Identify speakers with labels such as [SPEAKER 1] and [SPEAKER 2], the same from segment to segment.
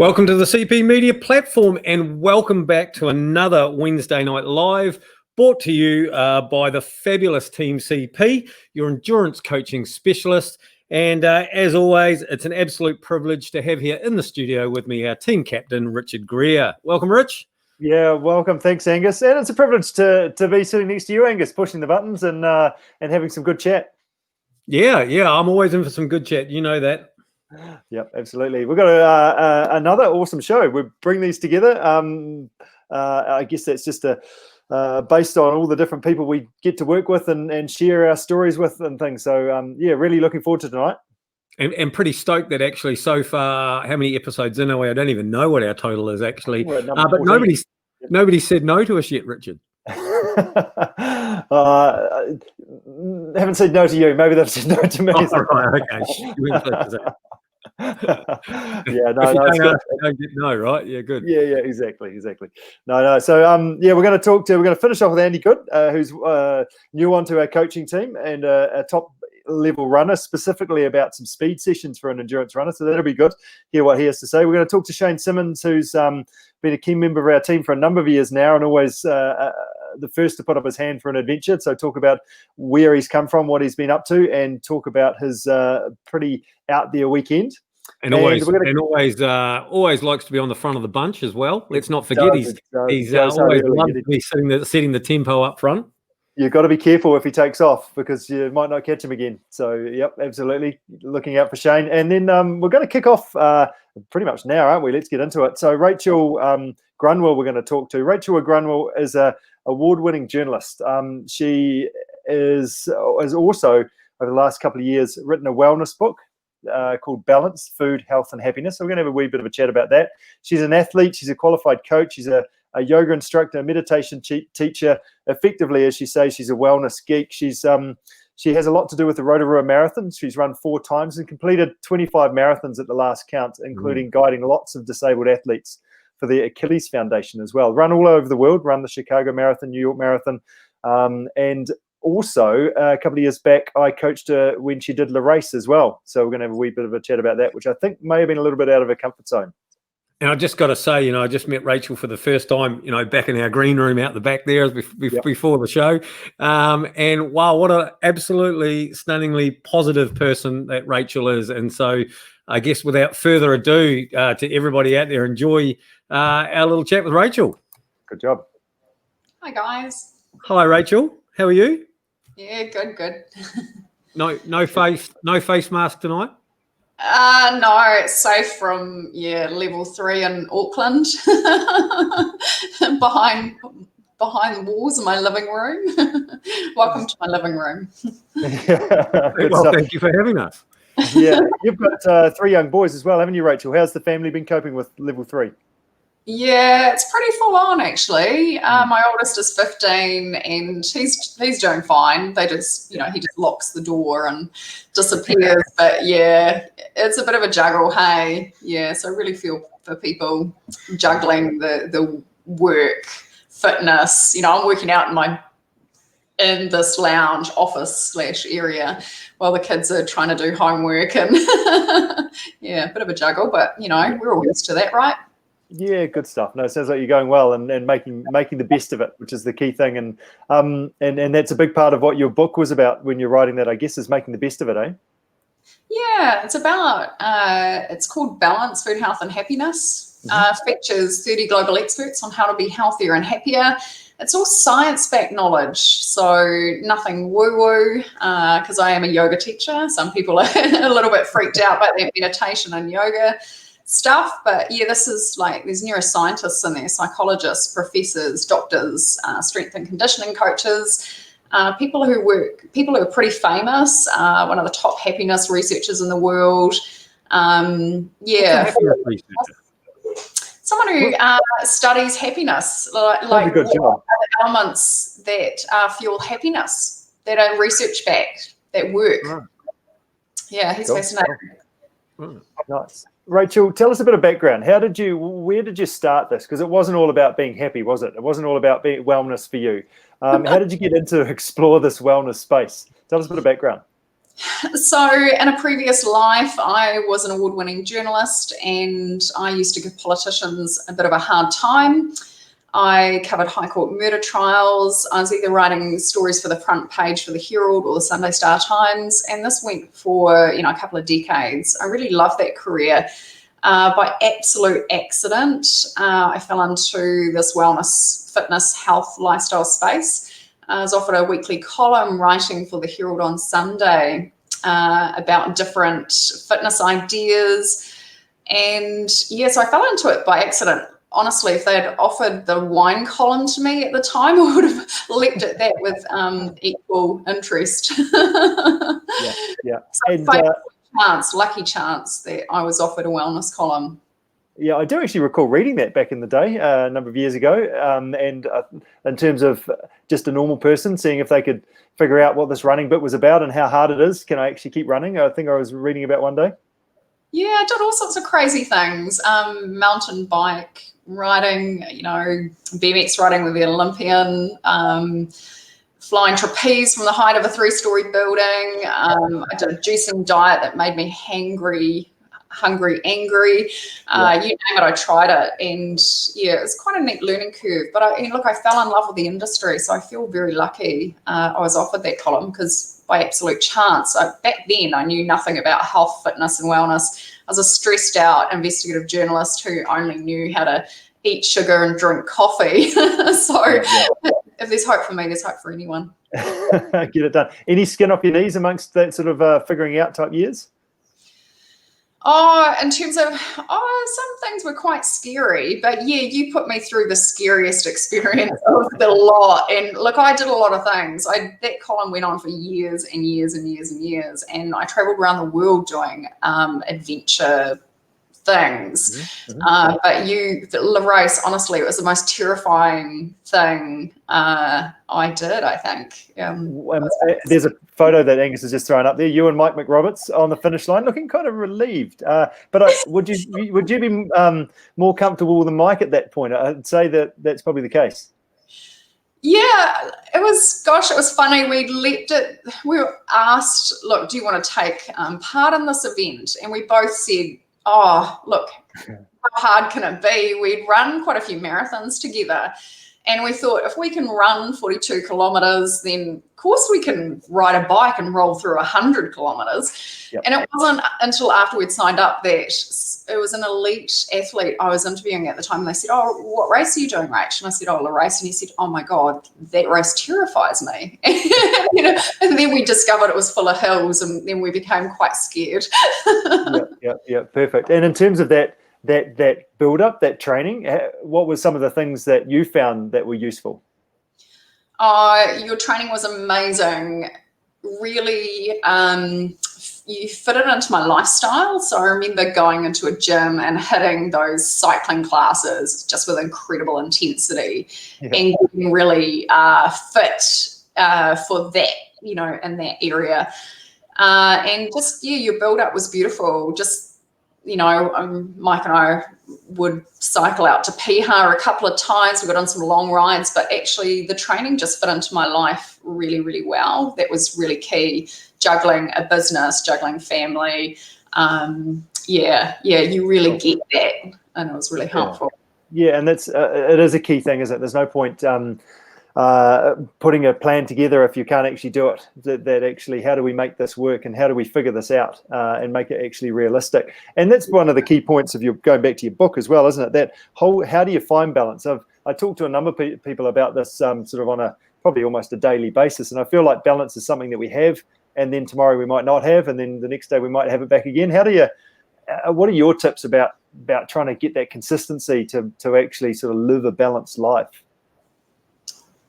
[SPEAKER 1] Welcome to the CP Media platform and welcome back to another Wednesday Night Live brought to you by the fabulous Team CP, your endurance coaching specialist. And as always, it's an absolute privilege to have here in the studio with me our team captain, Richard Greer. Welcome, Rich.
[SPEAKER 2] Yeah, welcome. Thanks, Angus. And it's a privilege to be sitting next to you, Angus, pushing the buttons and having some good chat.
[SPEAKER 1] Yeah, I'm always in for some good chat. You know that.
[SPEAKER 2] Yep, absolutely. We've got another awesome show. We bring these together. I guess that's just based on all the different people we get to work with and share our stories with and things. So, yeah, really looking forward to tonight.
[SPEAKER 1] And pretty stoked that actually so far, how many episodes in are we? I don't even know what our total is actually. But nobody said no to us yet, Richard.
[SPEAKER 2] Haven't said no to you. Maybe they've said no to me.
[SPEAKER 1] Oh, right, okay.
[SPEAKER 2] Yeah, no,
[SPEAKER 1] don't get no, right? Yeah, good.
[SPEAKER 2] Yeah, exactly. No. So, yeah, we're going to finish off with Andy Good, who's new onto our coaching team and a top level runner, specifically about some speed sessions for an endurance runner. So that'll be good. Hear what he has to say. We're going to talk to Shane Simmonds, who's been a key member of our team for a number of years now, and always the first to put up his hand for an adventure. So talk about where he's come from, what he's been up to, and talk about his pretty out there weekend.
[SPEAKER 1] And always likes to be on the front of the bunch as well. Let's not forget he's always loved to be setting the tempo up front.
[SPEAKER 2] You've got to be careful if he takes off because you might not catch him again. So, yep, absolutely. Looking out for Shane. And then we're going to kick off pretty much now, aren't we? Let's get into it. So Rachel Grunwell we're going to talk to. Rachel Grunwell is a award-winning journalist. She is also, over the last couple of years, written a wellness book called Balance, Food, Health and Happiness. So we're going to have a wee bit of a chat about that. She's an athlete. She's a qualified coach. She's a yoga instructor, a meditation teacher. Effectively, as she says, she's a wellness geek. She has a lot to do with the Rotorua Marathon. She's run 4 times and completed 25 marathons at the last count, including guiding lots of disabled athletes for the Achilles Foundation as well. Run all over the world, run the Chicago Marathon, New York Marathon, and also a couple of years back, I coached her when she did the race as well. So we're going to have a wee bit of a chat about that, which I think may have been a little bit out of her comfort zone.
[SPEAKER 1] And I just got to say, I just met Rachel for the first time, back in our green room out the back there before the show. And wow, what an absolutely stunningly positive person that Rachel is. And so I guess without further ado, to everybody out there, enjoy our little chat with Rachel.
[SPEAKER 2] Good job.
[SPEAKER 3] Hi, guys.
[SPEAKER 1] Hi, Rachel. How are you?
[SPEAKER 3] Yeah, good.
[SPEAKER 1] No face mask tonight?
[SPEAKER 3] No, it's safe from level 3 in Auckland, behind the walls of my living room. Welcome to my living room.
[SPEAKER 1] Well, thank you for having us.
[SPEAKER 2] Yeah, you've got 3 young boys as well, haven't you, Rachel? How's the family been coping with level 3?
[SPEAKER 3] Yeah, it's pretty full on actually. My oldest is 15 and he's doing fine. They just, he just locks the door and disappears. But yeah, it's a bit of a juggle, hey. Yeah, so I really feel for people juggling the work, fitness. I'm working out in this lounge office / area while the kids are trying to do homework and yeah, a bit of a juggle, but we're all used to that, right?
[SPEAKER 2] Yeah, good stuff. No, it sounds like you're going well and making the best of it, which is the key thing. And that's a big part of what your book was about when you're writing that, I guess, is making the best of it, eh?
[SPEAKER 3] Yeah, it's about, it's called Balance, Food, Health and Happiness. Features 30 global experts on how to be healthier and happier. It's all science-backed knowledge, so nothing woo-woo, because I am a yoga teacher. Some people are a little bit freaked out by their meditation and yoga stuff, but yeah, this is there's neuroscientists in there, psychologists, professors, doctors, strength and conditioning coaches, people who are pretty famous, one of the top happiness researchers in the world. Someone who studies happiness, like what are the elements that fuel happiness, that are research-backed, that work. Right. Yeah, he's fascinating.
[SPEAKER 2] Nice. Rachel, tell us a bit of background. Where did you start this? Because it wasn't all about being happy, was it? It wasn't all about being wellness for you. How did you get into explore this wellness space? Tell us a bit of background.
[SPEAKER 3] So in a previous life, I was an award-winning journalist, and I used to give politicians a bit of a hard time. I covered High Court murder trials. I was either writing stories for the front page for the Herald or the Sunday Star Times, and this went for a couple of decades. I really loved that career. By absolute accident, I fell into this wellness, fitness, health, lifestyle space. I was offered a weekly column writing for the Herald on Sunday about different fitness ideas. And yes, I fell into it by accident. Honestly, if they had offered the wine column to me at the time, I would have leapt at that with equal interest.
[SPEAKER 2] Yeah.
[SPEAKER 3] And lucky chance that I was offered a wellness column.
[SPEAKER 2] Yeah, I do actually recall reading that back in the day, a number of years ago. And in terms of just a normal person, seeing if they could figure out what this running bit was about and how hard it is. Can I actually keep running? I think I was reading about one day.
[SPEAKER 3] Yeah, I did all sorts of crazy things. Mountain bike riding, BMX riding with the Olympian, flying trapeze from the height of a 3-story building. I did a juicing diet that made me hungry, angry. You name it, I tried it. And yeah, it's quite a neat learning curve. But I fell in love with the industry, so I feel very lucky I was offered that column, because by absolute chance, back then I knew nothing about health, fitness and wellness. I was a stressed out investigative journalist who only knew how to eat sugar and drink coffee. So if there's hope for me, there's hope for anyone.
[SPEAKER 2] Get it done. Any skin off your knees amongst that sort of figuring out type years?
[SPEAKER 3] Oh, in terms of, some things were quite scary, but yeah, you put me through the scariest experience of the lot. And look, I did a lot of things. That column went on for years and years and years and years. And I traveled around the world doing adventure things.
[SPEAKER 2] Mm-hmm.
[SPEAKER 3] But the race, honestly, it was the most terrifying thing I did, I think.
[SPEAKER 2] There's a photo that Angus has just thrown up there. You and Mike McRoberts on the finish line, looking kind of relieved. But would you be more comfortable than Mike at that point? I'd say that's probably the case.
[SPEAKER 3] Yeah, it was funny. We were asked, look, do you want to take part in this event? And we both said, oh, look, how hard can it be? We'd run quite a few marathons together. And we thought, if we can run 42 kilometres, then of course we can ride a bike and roll through 100 kilometres. Yep. And it wasn't until after we'd signed up that it was an elite athlete I was interviewing at the time. And they said, oh, what race are you doing, Rach? And I said, oh, a race. And he said, oh my God, that race terrifies me. And then we discovered it was full of hills, and then we became quite scared.
[SPEAKER 2] Yeah, perfect. And in terms of that build up, that training, what were some of the things that you found that were useful?
[SPEAKER 3] Your training was amazing. Really, you fit it into my lifestyle. So I remember going into a gym and hitting those cycling classes just with incredible intensity, and getting really fit for that, in that area. And just, your build up was beautiful. Just, Mike and I would cycle out to Piha a couple of times. We got on some long rides, but actually the training just fit into my life really, really well. That was really key. Juggling a business, juggling family. You really get that. And it was really helpful.
[SPEAKER 2] Yeah, and that's it is a key thing, isn't it? There's no point putting a plan together if you can't actually do it. That actually, how do we make this work, and how do we figure this out and make it actually realistic? And that's one of the key points of your going back to your book as well, isn't it? That whole, how do you find balance? I talked to a number of people about this sort of on a probably almost a daily basis, and I feel like balance is something that we have, and then tomorrow we might not have, and then the next day we might have it back again. How do you? What are your tips about trying to get that consistency to actually sort of live a balanced life?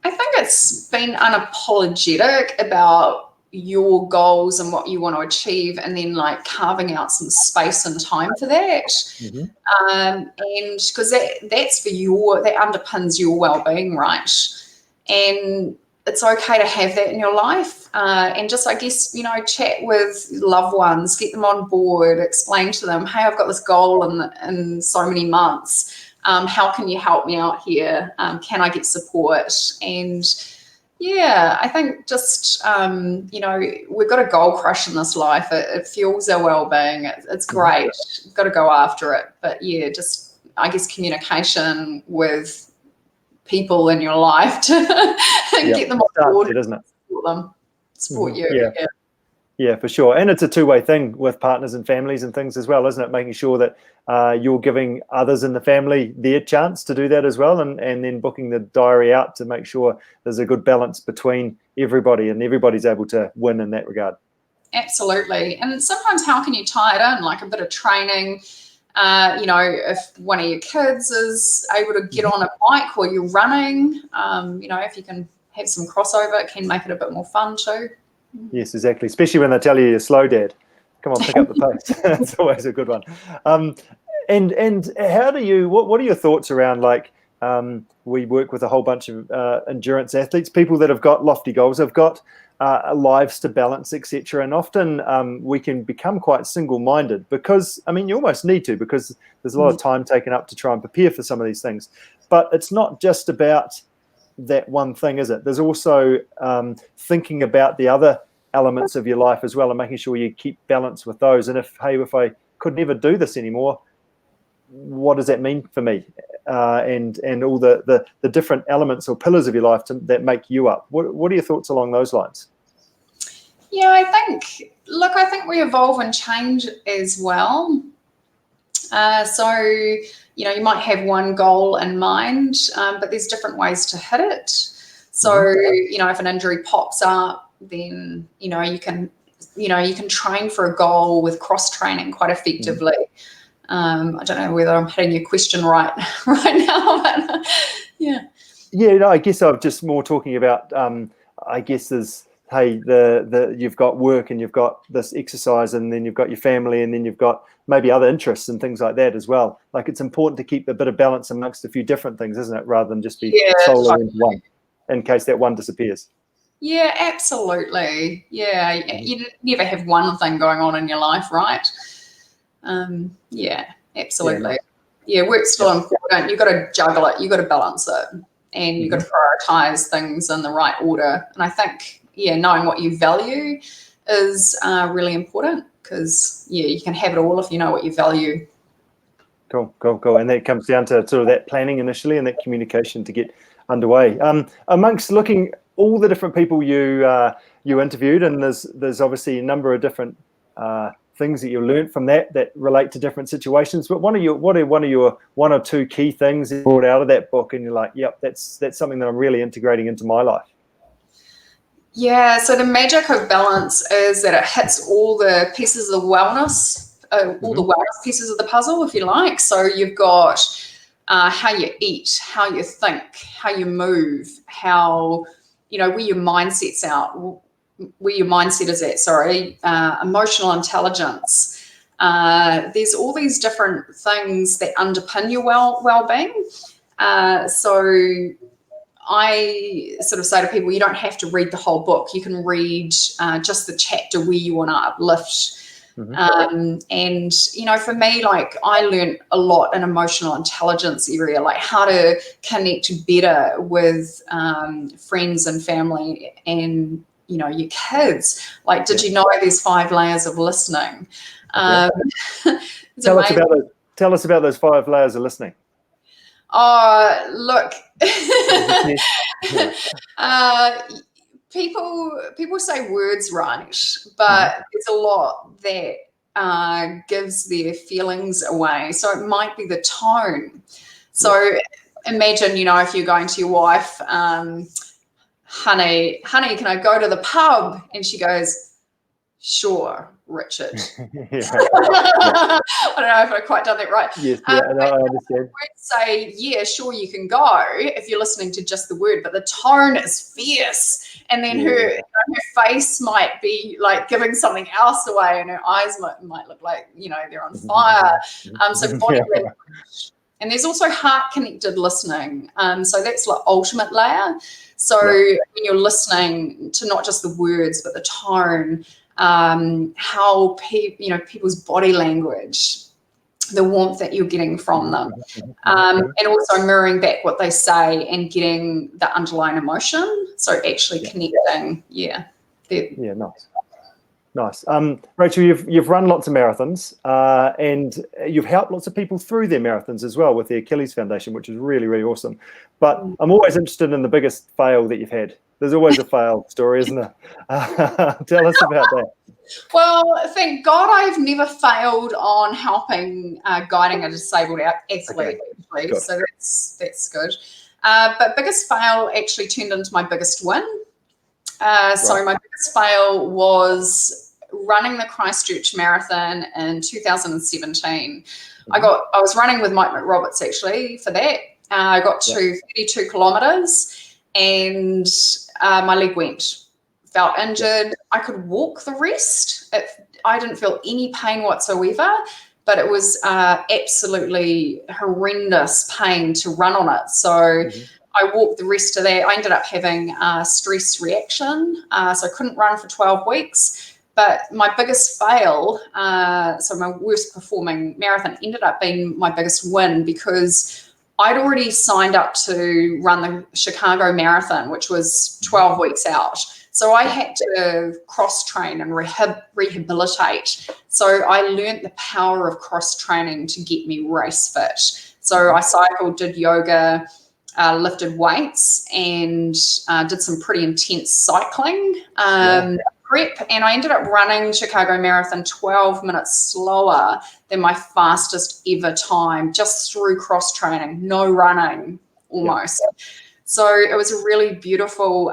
[SPEAKER 3] I think it's being unapologetic about your goals and what you want to achieve, and then like carving out some space and time for that. And because that's for that underpins your well-being, right? And it's okay to have that in your life, and just, I guess, chat with loved ones, get them on board, explain to them, hey, I've got this goal in so many months. How can you help me out here? Can I get support? And Yeah, I think just, we've got a goal crush in this life. It fuels our well-being. It's great. You've got to go after it. But yeah, just, I guess, communication with people in your life to get them on board,
[SPEAKER 2] isn't it?
[SPEAKER 3] Support you.
[SPEAKER 2] Yeah, for sure. And it's a two-way thing with partners and families and things as well, isn't it? Making sure that you're giving others in the family their chance to do that as well, and then booking the diary out to make sure there's a good balance between everybody and everybody's able to win in that regard.
[SPEAKER 3] Absolutely. And sometimes how can you tie it in, like a bit of training? If one of your kids is able to get on a bike while you're running, if you can have some crossover, it can make it a bit more fun too.
[SPEAKER 2] Yes, exactly. Especially when they tell you you're slow, Dad. Come on, pick up the pace. That's always a good one. And how do you? What are your thoughts around, like, we work with a whole bunch of endurance athletes, people that have got lofty goals, have got lives to balance, etc. And often we can become quite single-minded because, I mean, you almost need to, because there's a lot of time taken up to try and prepare for some of these things. But it's not just about that one thing, is it? There's also thinking about the other elements of your life as well, and making sure you keep balance with those. And if I could never do this anymore, what does that mean for me? And all the different elements or pillars of your life that make you up. What are your thoughts along those lines?
[SPEAKER 3] Yeah, I think we evolve and change as well. So you might have one goal in mind, but there's different ways to hit it. So, if an injury pops up, then, you can train for a goal with cross training quite effectively. I don't know whether I'm hitting your question right now, but yeah.
[SPEAKER 2] Yeah, I guess I'm just more talking about, I guess there's, hey, you've got work and you've got this exercise, and then you've got your family, and then you've got maybe other interests and things like that as well. Like, it's important to keep a bit of balance amongst a few different things, isn't it? Rather than just be solo into one, in case that one disappears.
[SPEAKER 3] Yeah, absolutely. Yeah, you never have one thing going on in your life, right? Yeah, absolutely. Yeah, work's still important. You've got to juggle it. You've got to balance it, and you've got to prioritize things in the right order. And I think, knowing what you value is really important, because, you can have it all if you know what you value.
[SPEAKER 2] Cool. And that comes down to sort of that planning initially and that communication to get underway. Amongst looking all the different people you interviewed, and there's obviously a number of different things that you learned from that relate to different situations. But what are your one or two key things you brought out of that book, and you're like, yep, that's something that I'm really integrating into my life?
[SPEAKER 3] Yeah, so the magic of balance is that it hits all the pieces of wellness, all the wellness pieces of the puzzle, if you like. So you've got how you eat, how you think, how you move, how, where your mindset's out, where your mindset is at, emotional intelligence. There's all these different things that underpin your well-being. So I sort of say to people, you don't have to read the whole book. You can read just the chapter where you want to uplift. And, for me, like, I learned a lot in emotional intelligence area, like how to connect better with friends and family and, your kids. Like, did you know there's 5 layers of listening?
[SPEAKER 2] Tell us about those 5 layers of listening.
[SPEAKER 3] Look, people say words right, but there's a lot that gives their feelings away. So it might be the tone. So imagine, if you're going to your wife, honey, can I go to the pub? And she goes, sure, Richard. I don't know if I quite done that right.
[SPEAKER 2] Yes, I understand.
[SPEAKER 3] Say, yeah, sure, you can go if you're listening to just the word, but the tone is fierce, and then her face might be like giving something else away, and her eyes might look like, they're on fire. So body language. And there's also heart-connected listening. So that's like ultimate layer. So when you're listening to not just the words, but the tone, how people's body language. the warmth that you're getting from them, and also mirroring back what they say and getting the underlying emotion. So actually connecting. Yeah,
[SPEAKER 2] nice. Rachel, you've run lots of marathons, and you've helped lots of people through their marathons as well with the Achilles Foundation, which is really, really awesome. But I'm always interested in the biggest fail that you've had. There's always a fail story, isn't there? Tell us about that.
[SPEAKER 3] Well, thank God I've never failed on helping guiding a disabled athlete.
[SPEAKER 2] Okay.
[SPEAKER 3] So that's good. But biggest fail actually turned into my biggest win. So my biggest fail was running the Christchurch Marathon in 2017. I was running with Mike McRoberts actually for that. I got to 32 kilometres and my leg went. Felt injured. I could walk the rest. I didn't feel any pain whatsoever, but it was absolutely horrendous pain to run on it. So I walked the rest of that. I ended up having a stress reaction, so I couldn't run for 12 weeks. But my biggest fail, so my worst performing marathon, ended up being my biggest win because I'd already signed up to run the Chicago Marathon, which was 12 weeks out. So I had to cross-train and rehabilitate. So I learned the power of cross-training to get me race fit. So I cycled, did yoga, lifted weights, and did some pretty intense cycling prep. And I ended up running Chicago Marathon 12 minutes slower than my fastest ever time, just through cross-training, no running almost. So it was a really beautiful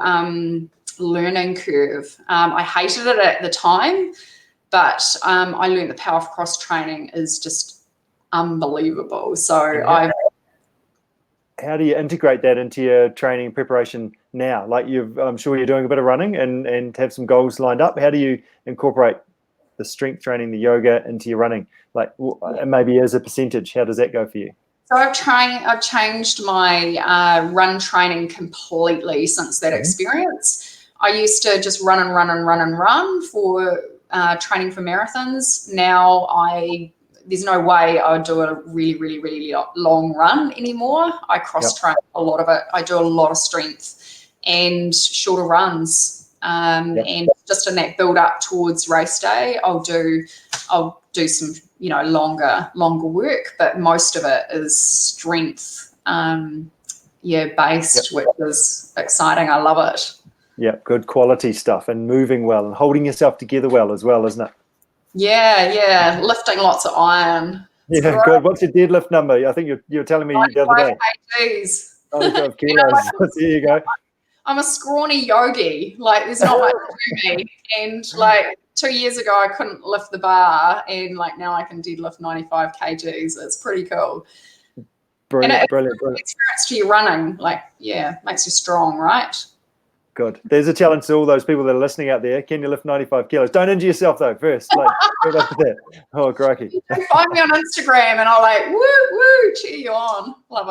[SPEAKER 3] learning curve. I hated it at the time, but I learned the power of cross training is just unbelievable. So
[SPEAKER 2] how do you integrate that into your training preparation now? Like I'm sure you're doing a bit of running and have some goals lined up. How do you incorporate the strength training, the yoga into your running? Like maybe as a percentage, how does that go for you?
[SPEAKER 3] So I've changed my run training completely since that experience. I used to just run for training for marathons. Now there's no way I would do a really, really, really long run anymore. I cross-train a lot of it. I do a lot of strength and shorter runs. And just in that build up towards race day, I'll do some, longer work, but most of it is strength, based, which is exciting. I love it.
[SPEAKER 2] Yeah, good quality stuff and moving well and holding yourself together well as well, isn't it?
[SPEAKER 3] Yeah, lifting lots of iron.
[SPEAKER 2] Yeah, good. What's your deadlift number? I think you were telling me the other day.
[SPEAKER 3] kgs.
[SPEAKER 2] 95 kilos. There you go.
[SPEAKER 3] I'm a scrawny yogi. Like, there's not much to me. And 2 years ago, I couldn't lift the bar, and now I can deadlift 95 kgs. It's pretty cool.
[SPEAKER 2] Brilliant.
[SPEAKER 3] Experience to your running, makes you strong, right?
[SPEAKER 2] Good. There's a challenge to all those people that are listening out there. Can you lift 95 kilos? Don't injure yourself though first. Good after that. Oh, crikey.
[SPEAKER 3] Find me on Instagram and I'll woo, cheer you on. Love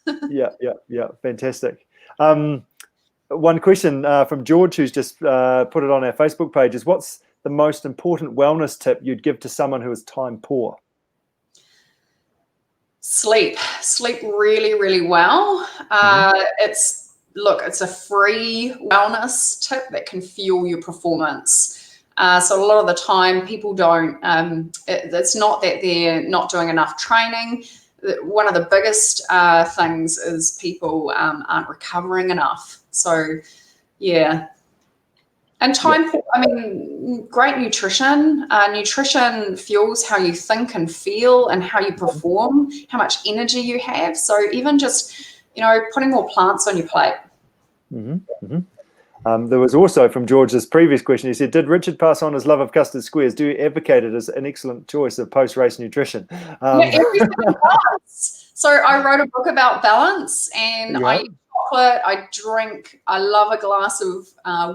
[SPEAKER 3] it.
[SPEAKER 2] Yeah. Fantastic. One question from George, who's just put it on our Facebook page, is what's the most important wellness tip you'd give to someone who is time poor? Sleep
[SPEAKER 3] really, really well. It's a free wellness tip that can fuel your performance. So a lot of the time people don't, it's not that they're not doing enough training. One of the biggest things is people aren't recovering enough. So, yeah. And great nutrition. Nutrition fuels how you think and feel and how you perform, how much energy you have. So even just, putting more plants on your plate.
[SPEAKER 2] There was also from George's previous question, he said, did Richard pass on his love of custard squares? Do you advocate it as an excellent choice of post-race nutrition?
[SPEAKER 3] Everything balance. So I wrote a book about balance, and I eat chocolate, I love a glass of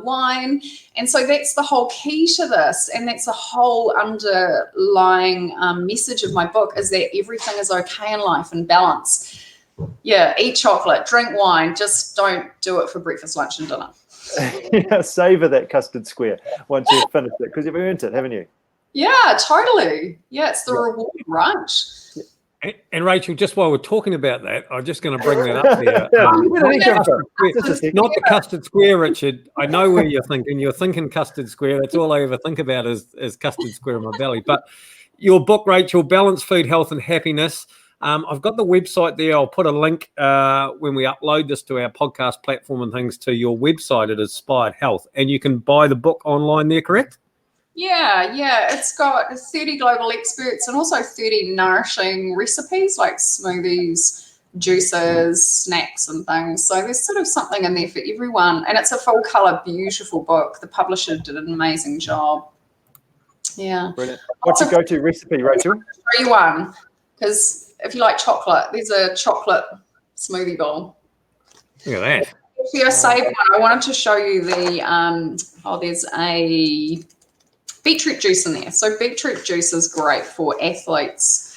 [SPEAKER 3] wine. And so that's the whole key to this. And that's the whole underlying message of my book, is that everything is okay in life and balance. Yeah, eat chocolate, drink wine, just don't do it for breakfast, lunch, and dinner.
[SPEAKER 2] Savor that custard square once you've finished it, because you've earned it, haven't you?
[SPEAKER 3] Yeah, totally. Yeah, it's the reward, right?
[SPEAKER 1] And Rachel, just while we're talking about that, I'm just going to bring that up there. Not the custard square, Richard. I know where you're thinking. You're thinking custard square. That's all I ever think about is custard square in my belly. But your book, Rachel, Balanced Food, Health and Happiness. I've got the website there. I'll put a link when we upload this to our podcast platform and things to your website at Inspired Health. And you can buy the book online there, correct?
[SPEAKER 3] Yeah. It's got 30 global experts and also 30 nourishing recipes like smoothies, juices, snacks and things. So there's sort of something in there for everyone. And it's a full colour, beautiful book. The publisher did an amazing job. Yeah.
[SPEAKER 2] Brilliant. What's your go-to recipe, Rachel?
[SPEAKER 3] Free one. Because if you like chocolate, there's a chocolate smoothie bowl.
[SPEAKER 1] Look at that.
[SPEAKER 3] Actually, I saved one. I wanted to show you the, there's a beetroot juice in there. So beetroot juice is great for athletes.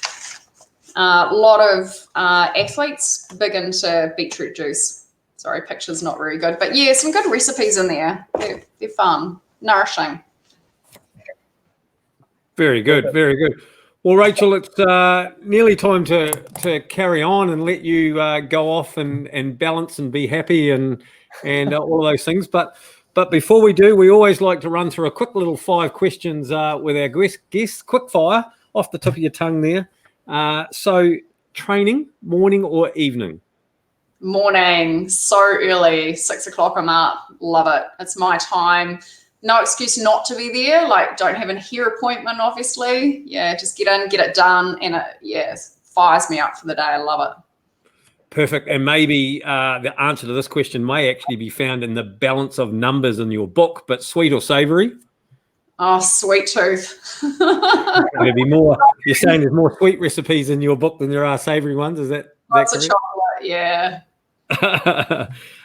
[SPEAKER 3] A lot of athletes big into beetroot juice. Sorry, picture's not very good. But yeah, some good recipes in there. They're fun, nourishing.
[SPEAKER 1] Very good, very good. Well, Rachel, it's nearly time to carry on and let you go off and balance and be happy and all those things. But before we do, we always like to run through a quick little 5 questions with our guests. Quick fire, off the tip of your tongue there. So training, morning or evening?
[SPEAKER 3] Morning, so early, 6 o'clock I'm up, love it. It's my time. No excuse not to be there. Like, don't have a hair appointment, obviously. Yeah, just get in, get it done, and it fires me up for the day. I love it.
[SPEAKER 1] Perfect. And maybe the answer to this question may actually be found in the balance of numbers in your book, but sweet or savoury?
[SPEAKER 3] Oh, sweet tooth.
[SPEAKER 1] There'll be more. You're saying there's more sweet recipes in your book than there are savoury ones. Is that
[SPEAKER 3] Lots
[SPEAKER 1] correct?
[SPEAKER 3] of chocolate,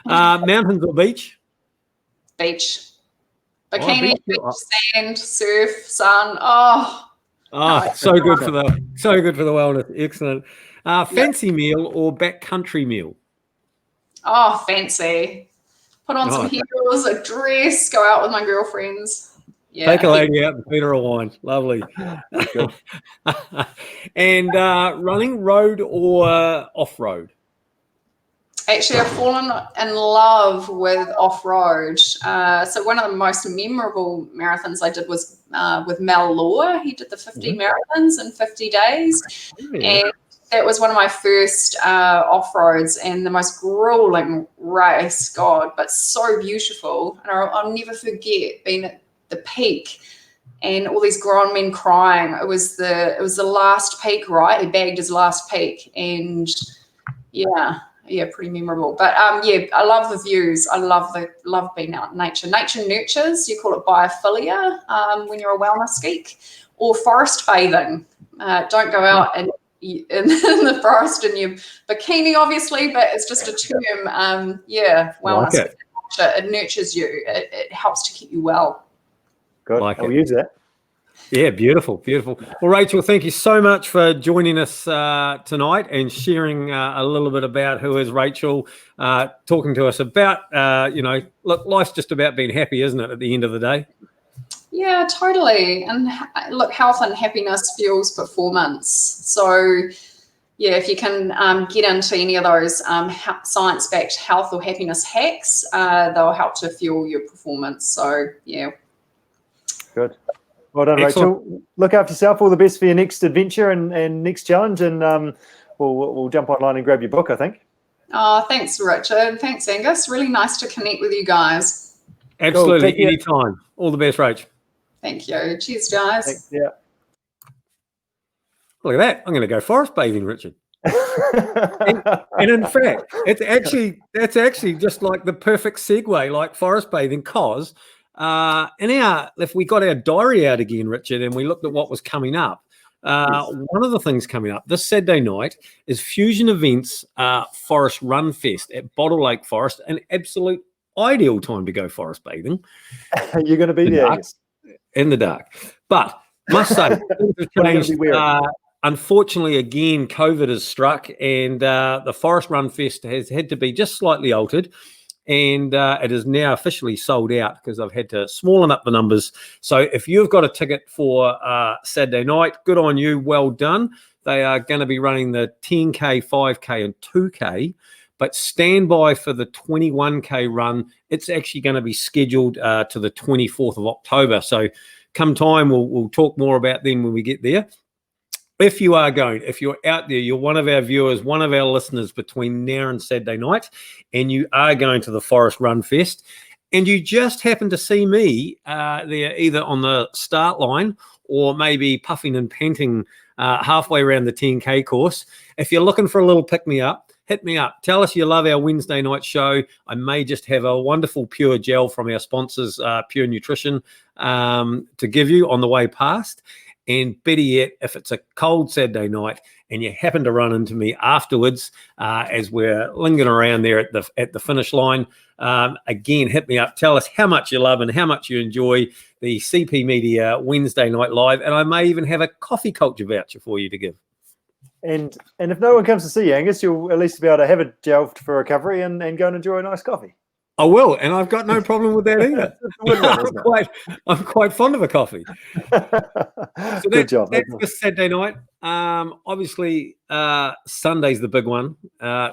[SPEAKER 3] yeah.
[SPEAKER 1] Mountains or beach?
[SPEAKER 3] Beach. Bikini, beach, sand, surf, sun. Oh,
[SPEAKER 1] so good for the wellness. Excellent. Fancy meal or backcountry meal?
[SPEAKER 3] Oh, fancy. Put on some heels, a dress, go out with my girlfriends. Yeah.
[SPEAKER 1] Take a lady out and feed her a wine. Lovely. And running road or off-road?
[SPEAKER 3] Actually, I've fallen in love with off-road. So one of the most memorable marathons I did was with Mel Law. He did the 50 marathons in 50 days. And that was one of my first off-roads and the most grueling race, God, but so beautiful. And I'll never forget being at the peak and all these grown men crying. It was the last peak, right? He bagged his last peak, and yeah, pretty memorable. But I love the views. I love being out in nature. Nature nurtures. You call it biophilia when you're a wellness geek, or forest bathing. Don't go out in the forest in your bikini, obviously, but it's just a term. Wellness.
[SPEAKER 1] Like
[SPEAKER 3] it nurtures you. It helps to keep you well.
[SPEAKER 2] Good. I'll use that.
[SPEAKER 1] Yeah, beautiful, beautiful. Well, Rachel, thank you so much for joining us tonight and sharing a little bit about who is Rachel, talking to us about, look, life's just about being happy, isn't it, at the end of the day? Yeah,
[SPEAKER 3] totally. And look, health and happiness fuels performance. So, yeah, if you can get into any of those science-backed health or happiness hacks, they'll help to fuel your performance. So, yeah.
[SPEAKER 2] Good. Well done, excellent. Rachel. Look after yourself. All the best for your next adventure and next challenge. And we'll jump online and grab your book, I think.
[SPEAKER 3] Oh, thanks, Richard. Thanks, Angus. Really nice to connect with you guys.
[SPEAKER 1] Absolutely. Cool. Anytime. All the best, Rach.
[SPEAKER 3] Thank you. Cheers, guys.
[SPEAKER 2] Thanks. Yeah.
[SPEAKER 1] Look at that. I'm going to go forest bathing, Richard. and in fact, that's actually just like the perfect segue, like forest bathing, because if we got our diary out again, Richard, and we looked at what was coming up, one of the things coming up this Saturday night is Fusion Events Forest Run Fest at Bottle Lake Forest, an absolute ideal time to go forest bathing.
[SPEAKER 2] You're going to be there
[SPEAKER 1] in the dark, but must say things have changed. Unfortunately, again, COVID has struck, and the Forest Run Fest has had to be just slightly altered. and it is now officially sold out because I've had to smallen up the numbers. So if you've got a ticket for Saturday night, good on you, well done. They are going to be running the 10K, 5K, and 2K. But stand by for the 21K run. It's actually going to be scheduled to the 24th of October. So come time, we'll talk more about them when we get there. If you are going, if you're out there, you're one of our viewers, one of our listeners between now and Saturday night, and you are going to the Forest Run Fest, and you just happen to see me there either on the start line or maybe puffing and panting halfway around the 10K course, if you're looking for a little pick-me-up, hit me up. Tell us you love our Wednesday night show. I may just have a wonderful Pure gel from our sponsors, Pure Nutrition, to give you on the way past. And better yet, if it's a cold Saturday night and you happen to run into me afterwards as we're lingering around there at the finish line, again, hit me up. Tell us how much you love and how much you enjoy the CP Media Wednesday Night Live. And I may even have a coffee culture voucher for you to give.
[SPEAKER 2] And if no one comes to see you, Angus, you'll at least be able to have a gel for recovery and go and enjoy a nice coffee.
[SPEAKER 1] I will, and I've got no problem with that either. I'm quite fond of a coffee. So
[SPEAKER 2] Good job.
[SPEAKER 1] That's for Saturday night. Obviously, Sunday's the big one.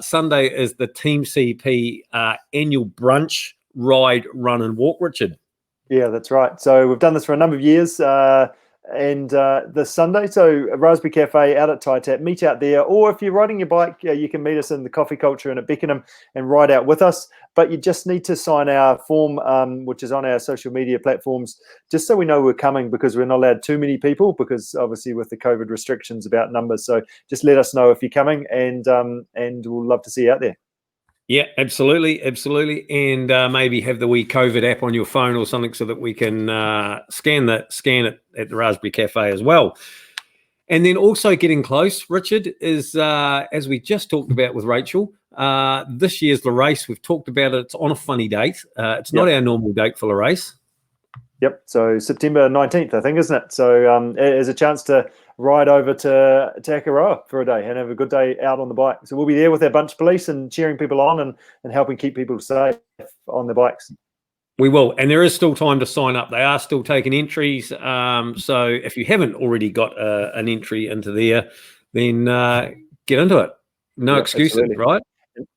[SPEAKER 1] Sunday is the Team CP annual brunch, ride, run, and walk, Richard.
[SPEAKER 2] Yeah, that's right. So we've done this for a number of years. And this Sunday, so Raspberry Cafe out at Taitat, meet out there, or if you're riding your bike, you can meet us in the Coffee Culture and at Beckenham and ride out with us. But you just need to sign our form, which is on our social media platforms, just so we know we're coming, because we're not allowed too many people, because obviously with the COVID restrictions about numbers. So just let us know if you're coming, and we'll love to see you out there.
[SPEAKER 1] Yeah, absolutely. And maybe have the wee COVID app on your phone or something so that we can scan it at the Raspberry Cafe as well. And then also getting close, Richard, is as we just talked about with Rachel, this year's the race. We've talked about it. It's on a funny date. It's not our normal date for the race.
[SPEAKER 2] Yep. So September 19th, I think, isn't it? So there's a chance to ride over to Akaroa for a day and have a good day out on the bike. So we'll be there with our bunch police and cheering people on and helping keep people safe on their bikes.
[SPEAKER 1] We will. And there is still time to sign up. They are still taking entries. So if you haven't already got an entry into there, then get into it. No excuses, absolutely. Right?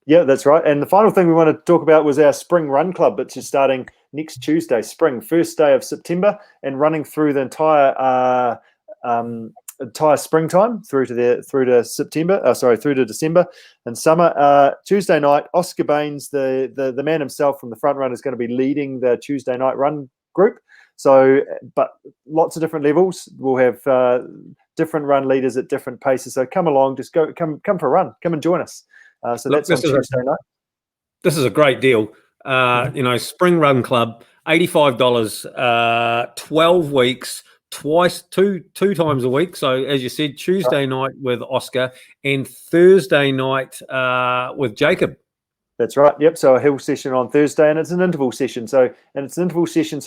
[SPEAKER 2] Yeah, that's right. And the final thing we want to talk about was our Spring Run Club, which is starting next Tuesday, first day of September, and running through the entire springtime through to December and summer. Tuesday night, Oscar Baines, the man himself from the front run, is going to be leading the Tuesday night run group. So, but lots of different levels. We'll have different run leaders at different paces. So come along, just come for a run, come and join us. So look, that's on Tuesday night. This
[SPEAKER 1] is a great deal. Spring Run Club, $85, 12 weeks, two times a week. So as you said, Tuesday night with Oscar and Thursday night with Jacob.
[SPEAKER 2] That's right. Yep. So a hill session on Thursday, and it's an interval session. So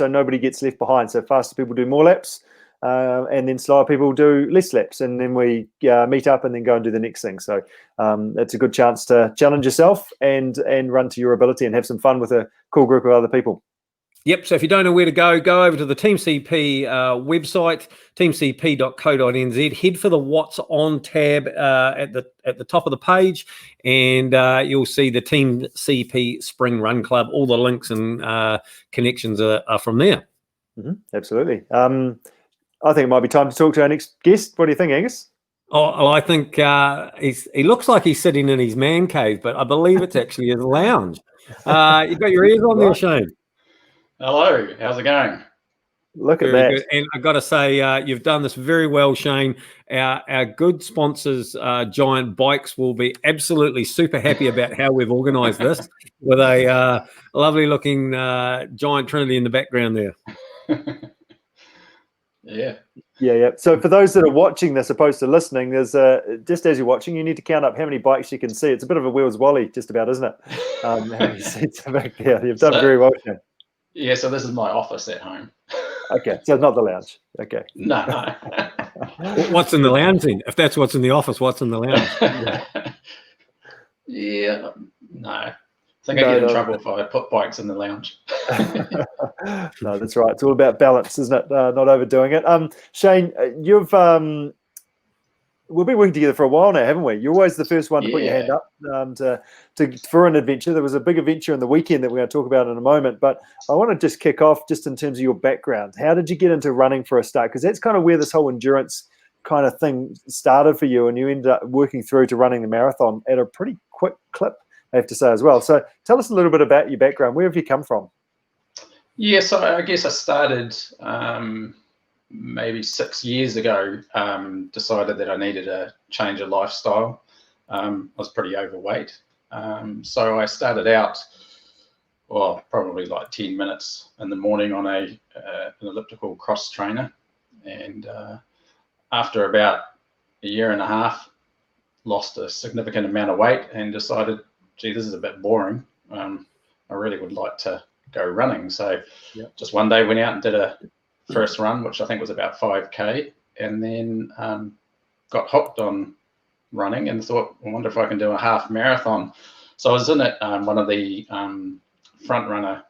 [SPEAKER 2] nobody gets left behind. So faster people do more laps, and then slower people do less laps, and then we meet up and then go and do the next thing. So it's a good chance to challenge yourself and run to your ability and have some fun with a cool group of other people.
[SPEAKER 1] Yep. So if you don't know where to go over to the Team CP website, teamcp.co.nz. Head for the What's On tab at the top of the page, and you'll see the Team CP Spring Run Club. All the links and connections are from there.
[SPEAKER 2] Mm-hmm. Absolutely. I think it might be time to talk to our next guest. What do you think, Angus?
[SPEAKER 1] Oh, well, I think he looks like he's sitting in his man cave, but I believe it's actually his lounge. You've got your ears on there, Shane.
[SPEAKER 4] Hello, how's it going?
[SPEAKER 2] Look at that.
[SPEAKER 1] Good. And I've got to say, you've done this very well, Shane. Our good sponsors, Giant Bikes, will be absolutely super happy about how we've organised this with a lovely looking Giant Trinity in the background there.
[SPEAKER 2] Yeah. So for those that are watching this opposed to listening, there's just as you're watching, you need to count up how many bikes you can see. It's a bit of a Wheels Wally, just about, isn't it? How many seats are back there? You've done very well, Shane.
[SPEAKER 4] Yeah, so this is my office at home.
[SPEAKER 2] Okay, so it's not the lounge. Okay.
[SPEAKER 4] No.
[SPEAKER 1] What's in the lounge then? If that's what's in the office, what's in the lounge?
[SPEAKER 4] Yeah, no. think I get in trouble if I put bikes in the lounge.
[SPEAKER 2] No, that's right. It's all about balance, isn't it? Not overdoing it. Shane, we've been working together for a while now, haven't we? You're always the first one to put your hand up for an adventure. There was a big adventure in the weekend that we're going to talk about in a moment, but I want to just kick off just in terms of your background. How did you get into running for a start? Because that's kind of where this whole endurance kind of thing started for you, and you ended up working through to running the marathon at a pretty quick clip, I have to say as well. So tell us a little bit about your background. Where have you come from?
[SPEAKER 4] Yeah, so I guess I started maybe 6 years ago, decided that I needed a change of lifestyle. I was pretty overweight. So I started out, well, probably like 10 minutes in the morning on an elliptical cross trainer. And after about a year and a half, lost a significant amount of weight and decided, gee, this is a bit boring. I really would like to go running. So just one day went out and did a first run, which I think was about 5K, and then got hooked on running and thought, I wonder if I can do a half marathon. So I was in it one of the front runner,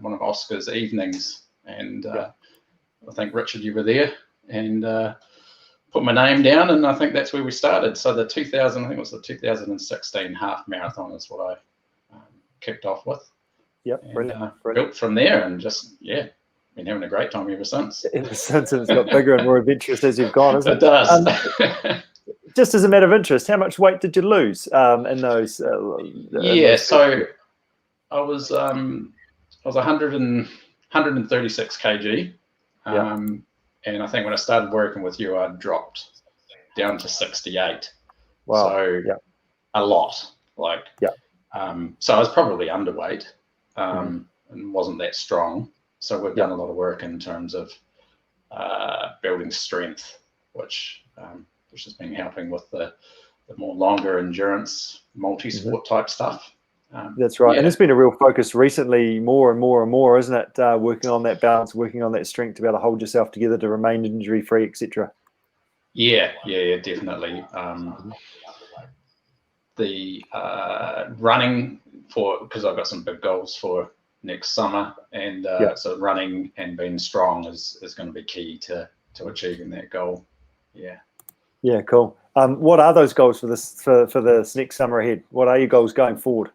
[SPEAKER 4] one of Oscar's evenings, and I think Richard, you were there, and put my name down, and I think that's where we started. So the 2016 half marathon is what I kicked off with.
[SPEAKER 2] Yep, brilliant.
[SPEAKER 4] Built from there, and just been having a great time ever since.
[SPEAKER 2] Ever since, it's got bigger and more adventurous as you've gone, isn't it?
[SPEAKER 4] It does.
[SPEAKER 2] Just as a matter of interest, how much weight did you lose in those?
[SPEAKER 4] So I was 136 kg, and I think when I started working with you, I dropped down to 68.
[SPEAKER 2] Wow.
[SPEAKER 4] So a lot. So I was probably underweight and wasn't that strong. So we've done a lot of work in terms of building strength, which has been helping with the more longer endurance, multi-sport type stuff.
[SPEAKER 2] That's right. And it's been a real focus recently, more and more, isn't it? Working on that balance, working on that strength to be able to hold yourself together, to remain injury-free, etc.
[SPEAKER 4] Yeah, definitely. The running because I've got some big goals for next summer, and so running and being strong is going to be key to achieving that goal. Yeah,
[SPEAKER 2] cool. What are those goals for this next summer ahead? What are your goals going forward?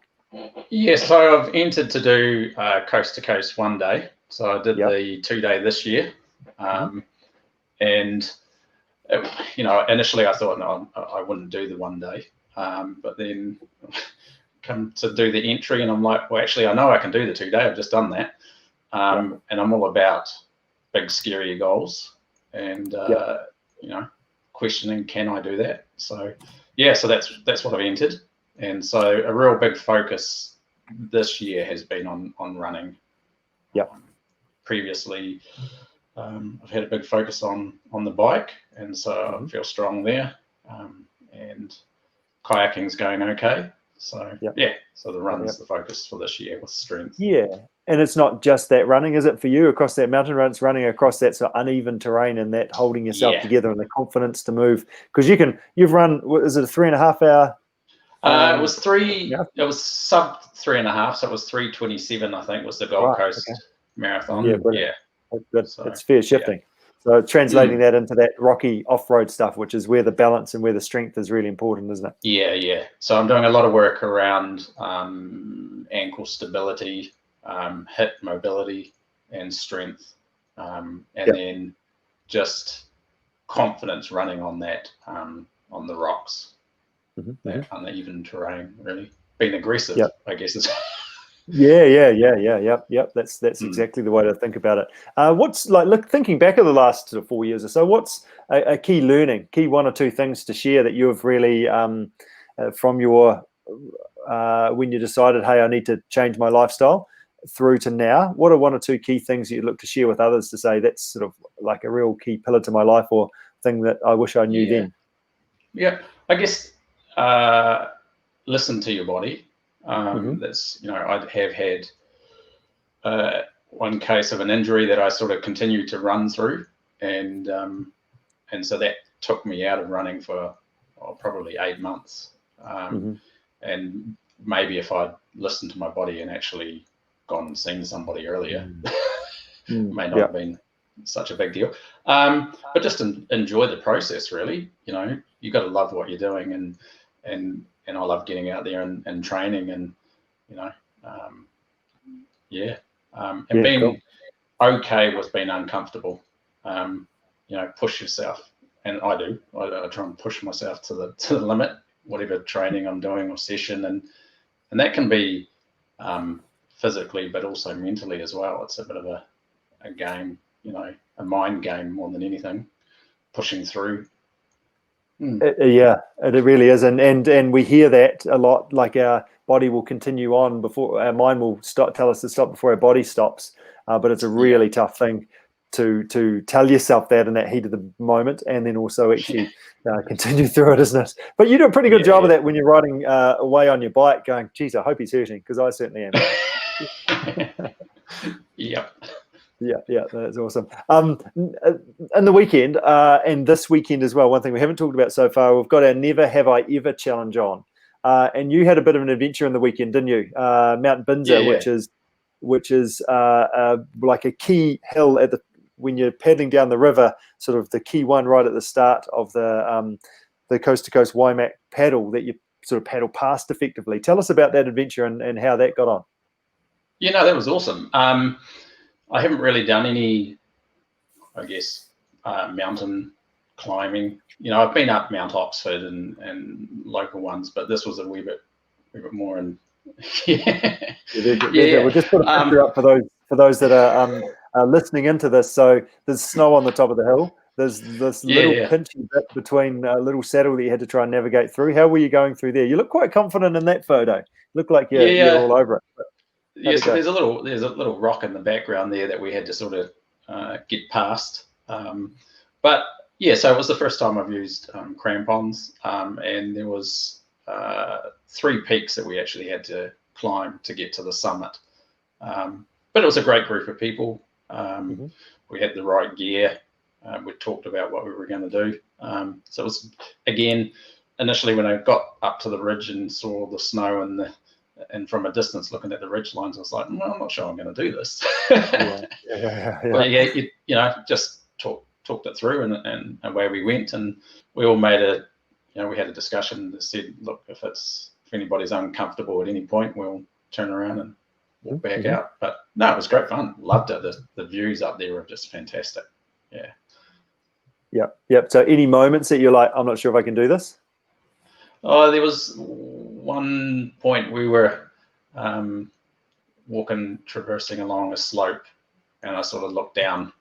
[SPEAKER 4] So I've entered to do coast to coast 1 day. So I did the 2 day this year, and initially I thought no, I wouldn't do the 1 day, but then come to do the entry, and I'm like, well, actually, I know I can do the 2 day. I've just done that, and I'm all about big, scary goals, and questioning, can I do that? So so that's what I've entered, and so a real big focus this year has been on running. Previously, I've had a big focus on the bike, and so I feel strong there, and kayaking's going okay. So so the run's the focus for this year with strength.
[SPEAKER 2] And it's not just that running, is it, for you across that mountain run? It's running across that sort of uneven terrain and that holding yourself together and the confidence to move. Because you've run, is it a 3.5 hour?
[SPEAKER 4] It was three. It was sub 3.5, so it was 3:27. I think was the Gold Coast Marathon.
[SPEAKER 2] That's good. So, it's fair shifting. So translating that into that rocky off-road stuff, which is where the balance and where the strength is really important, isn't it?
[SPEAKER 4] So I'm doing a lot of work around ankle stability, hip mobility, and strength, and then just confidence running on that on the rocks, that uneven terrain. Really being aggressive, I guess is. That's exactly the way to think about it. What's thinking back of the last sort of 4 years or so, what's a key learning, key 1 or 2 things to share that you've really from your when you decided, hey, I need to change my lifestyle, through to now? What are 1 or 2 key things you'd look to share with others to say that's sort of like a real key pillar to my life, or thing that I wish I knew then? I guess listen to your body. That's I have had one case of an injury that I sort of continued to run through, and so that took me out of running for probably 8 months, and maybe if I'd listened to my body and actually gone and seen somebody earlier, may not have been such a big deal. But just enjoy the process, really. You know, you got to love what you're doing, and I love getting out there and training, and you know, and being okay with being uncomfortable. You know, push yourself, and I do. I try and push myself to the limit, whatever training I'm doing or session, and that can be physically, but also mentally as well. It's a bit of a game, you know, a mind game more than anything, pushing through.
[SPEAKER 2] Yeah, it really is, and we hear that a lot. Like, our body will continue on before our mind will tell us to stop before our body stops. But it's a really tough thing to tell yourself that in that heat of the moment, and then also actually continue through it, isn't it? But you do a pretty good job of that when you're riding away on your bike, going, geez, I hope he's hurting, because I certainly am. Yeah, that's awesome. In the weekend, and this weekend as well, one thing we haven't talked about so far, we've got our Never Have I Ever challenge on. And you had a bit of an adventure in the weekend, didn't you? Mount Binzer, which is like a key hill when you're paddling down the river, sort of the key one right at the start of the coast to coast Waimak paddle that you sort of paddle past effectively. Tell us about that adventure and how that got on.
[SPEAKER 4] Yeah, no, that was awesome. I haven't really done any, I guess, mountain climbing. You know, I've been up Mount Oxford and local ones, but this was a wee bit more in.
[SPEAKER 2] We'll just put a picture up for those that are listening into this. So there's snow on the top of the hill. There's this little pinchy bit between a little saddle that you had to try and navigate through. How were you going through there? You look quite confident in that photo. You look like you're all over it.
[SPEAKER 4] So there's a little rock in the background there that we had to sort of get past. But yeah, so it was the first time I've used crampons, and there was 3 peaks that we actually had to climb to get to the summit. But it was a great group of people. We had the right gear. We talked about what we were going to do. So it was, again, initially when I got up to the ridge and saw the snow and from a distance looking at the ridge lines, I was like, no, I'm not sure I'm going to do this.
[SPEAKER 2] But
[SPEAKER 4] you know, just talked it through and away we went, and we all made we had a discussion that said, look, if anybody's uncomfortable at any point, we'll turn around and walk back out. But no, it was great fun. Loved it. The views up there were just fantastic.
[SPEAKER 2] Yep. So any moments that you're like, I'm not sure if I can do this?
[SPEAKER 4] Oh, there was one point we were traversing along a slope, and I sort of looked down.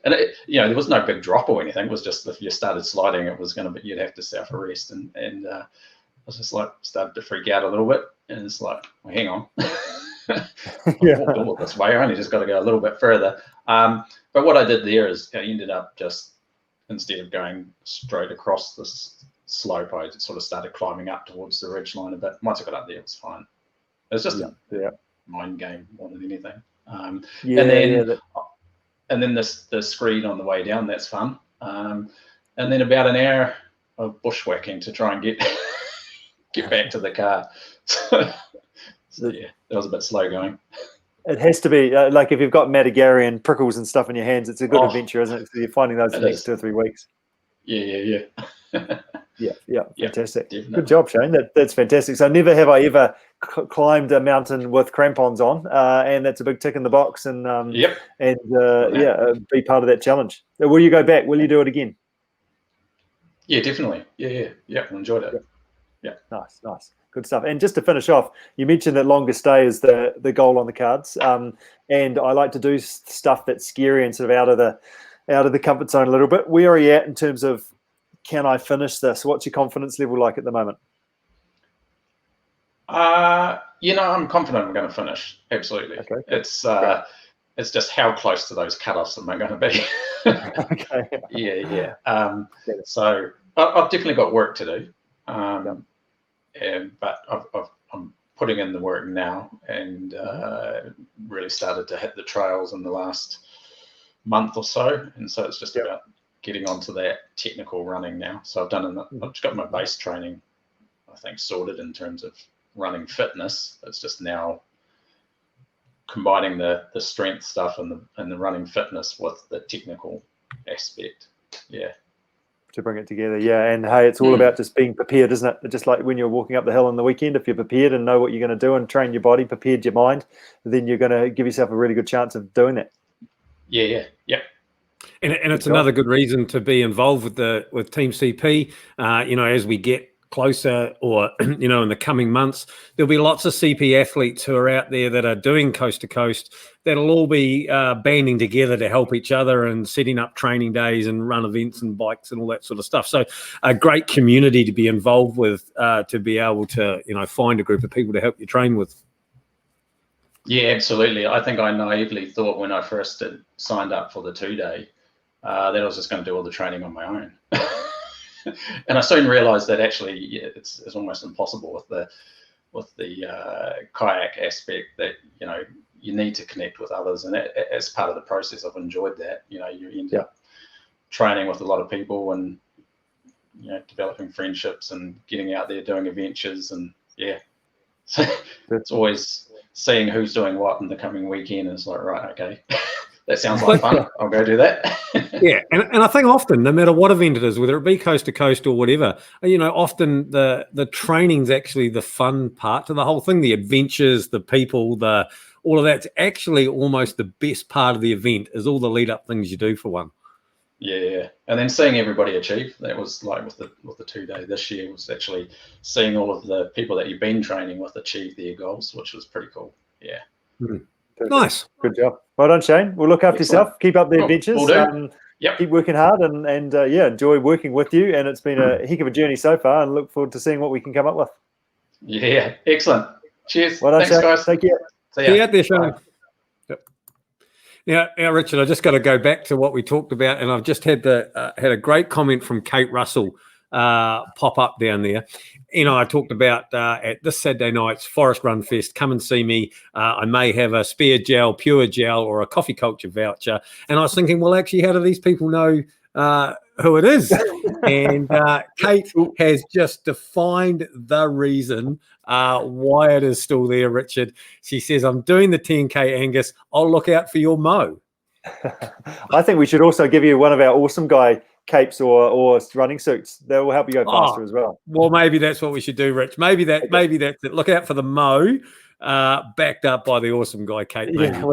[SPEAKER 4] And there was no big drop or anything. It was just if you started sliding, it was going to be, you'd have to self-arrest. And I was just like, started to freak out a little bit. And it's like, well, hang on. I've walked all this way. I only just got to go a little bit further. But what I did there is I ended up just, instead of going straight across this slope, I sort of started climbing up towards the ridgeline a bit. Once I got up there, it was fine. It was just a mind game more than anything. And then the screen on the way down, that's fun. And then about an hour of bushwhacking to try and get back to the car. So yeah, that was a bit slow going.
[SPEAKER 2] It has to be like if you've got Madagascar prickles and stuff in your hands, it's a good adventure, isn't it? So you're finding those the next 2 or 3 weeks.
[SPEAKER 4] Yeah.
[SPEAKER 2] Fantastic.
[SPEAKER 4] Definitely.
[SPEAKER 2] Good job, Shane. That's fantastic. So never have I ever climbed a mountain with crampons on, and that's a big tick in the box. And be part of that challenge. Will you go back? Will you do it again?
[SPEAKER 4] Yeah, definitely. Yeah. I enjoyed it. Yeah.
[SPEAKER 2] Nice. Good stuff. And just to finish off, you mentioned that longer stay is the goal on the cards. And I like to do stuff that's scary and sort of out of the comfort zone a little bit. Where are you at in terms of, can I finish this? What's your confidence level like at the moment?
[SPEAKER 4] I'm confident I'm going to finish. Absolutely. Okay. It's just how close to those cutoffs am I going to be?
[SPEAKER 2] Okay.
[SPEAKER 4] Yeah. So I've definitely got work to do. But I'm putting in the work now, and really started to hit the trails in the last month or so, and so it's just about getting onto that technical running now. So I've just got my base training, I think, sorted in terms of running fitness. It's just now combining the strength stuff and the running fitness with the technical aspect. Yeah.
[SPEAKER 2] To bring it together. Yeah. And hey, it's all about just being prepared, isn't it? Just like when you're walking up the hill on the weekend, if you're prepared and know what you're going to do and train your body, prepared your mind, then you're going to give yourself a really good chance of doing that.
[SPEAKER 4] Yeah.
[SPEAKER 1] And it's another good reason to be involved with Team CP. As we get closer, or in the coming months, there'll be lots of CP athletes who are out there that are doing coast to coast. That'll all be banding together to help each other and setting up training days and run events and bikes and all that sort of stuff. So a great community to be involved with, to be able to find a group of people to help you train with.
[SPEAKER 4] Yeah, absolutely. I think I naively thought when I first signed up for the 2-day that I was just going to do all the training on my own. And I soon realized that actually it's almost impossible with the kayak aspect, that you need to connect with others, and as part of the process I've enjoyed that. You end up training with a lot of people and developing friendships and getting out there doing adventures, and so it's always seeing who's doing what in the coming weekend. It's like, right, okay, that sounds like fun. I'll go do that.
[SPEAKER 1] Yeah, and I think often, no matter what event it is, whether it be coast to coast or whatever, often the training's actually the fun part to the whole thing. The adventures, the people, all of that's actually almost the best part of the event, is all the lead up things you do for one.
[SPEAKER 4] Yeah, and then seeing everybody achieve. That was like with the 2-day this year, was actually seeing all of the people that you've been training with achieve their goals, which was pretty cool. Yeah.
[SPEAKER 1] Nice.
[SPEAKER 2] Good job. Well done, Shane. Well, look after yourself. Keep up the adventures.
[SPEAKER 4] Will do.
[SPEAKER 2] Keep working hard, and enjoy working with you. And it's been a heck of a journey so far, and look forward to seeing what we can come up with.
[SPEAKER 4] Yeah, excellent. Cheers.
[SPEAKER 2] Well done,
[SPEAKER 4] thanks,
[SPEAKER 2] Shane.
[SPEAKER 4] guys.
[SPEAKER 2] Take care.
[SPEAKER 1] See you out there, Shane. Now, Richard, I just got to go back to what we talked about, and I've just had a great comment from Kate Russell pop up down there. I talked about at this Saturday night's Forest Run Fest, come and see me. I may have a spare gel, pure gel, or a coffee culture voucher. And I was thinking, well, actually, how do these people know who it is? And Kate has just defined the reason why it is still there, Richard. She says, I'm doing the 10K, Angus. I'll look out for your mo.
[SPEAKER 2] I think we should also give you one of our awesome guy capes or running suits. That will help you go faster as well.
[SPEAKER 1] Well, maybe that's what we should do, Rich. Maybe that's it. Look out for the mo, backed up by the awesome guy, Kate. Maybe.
[SPEAKER 2] Yeah,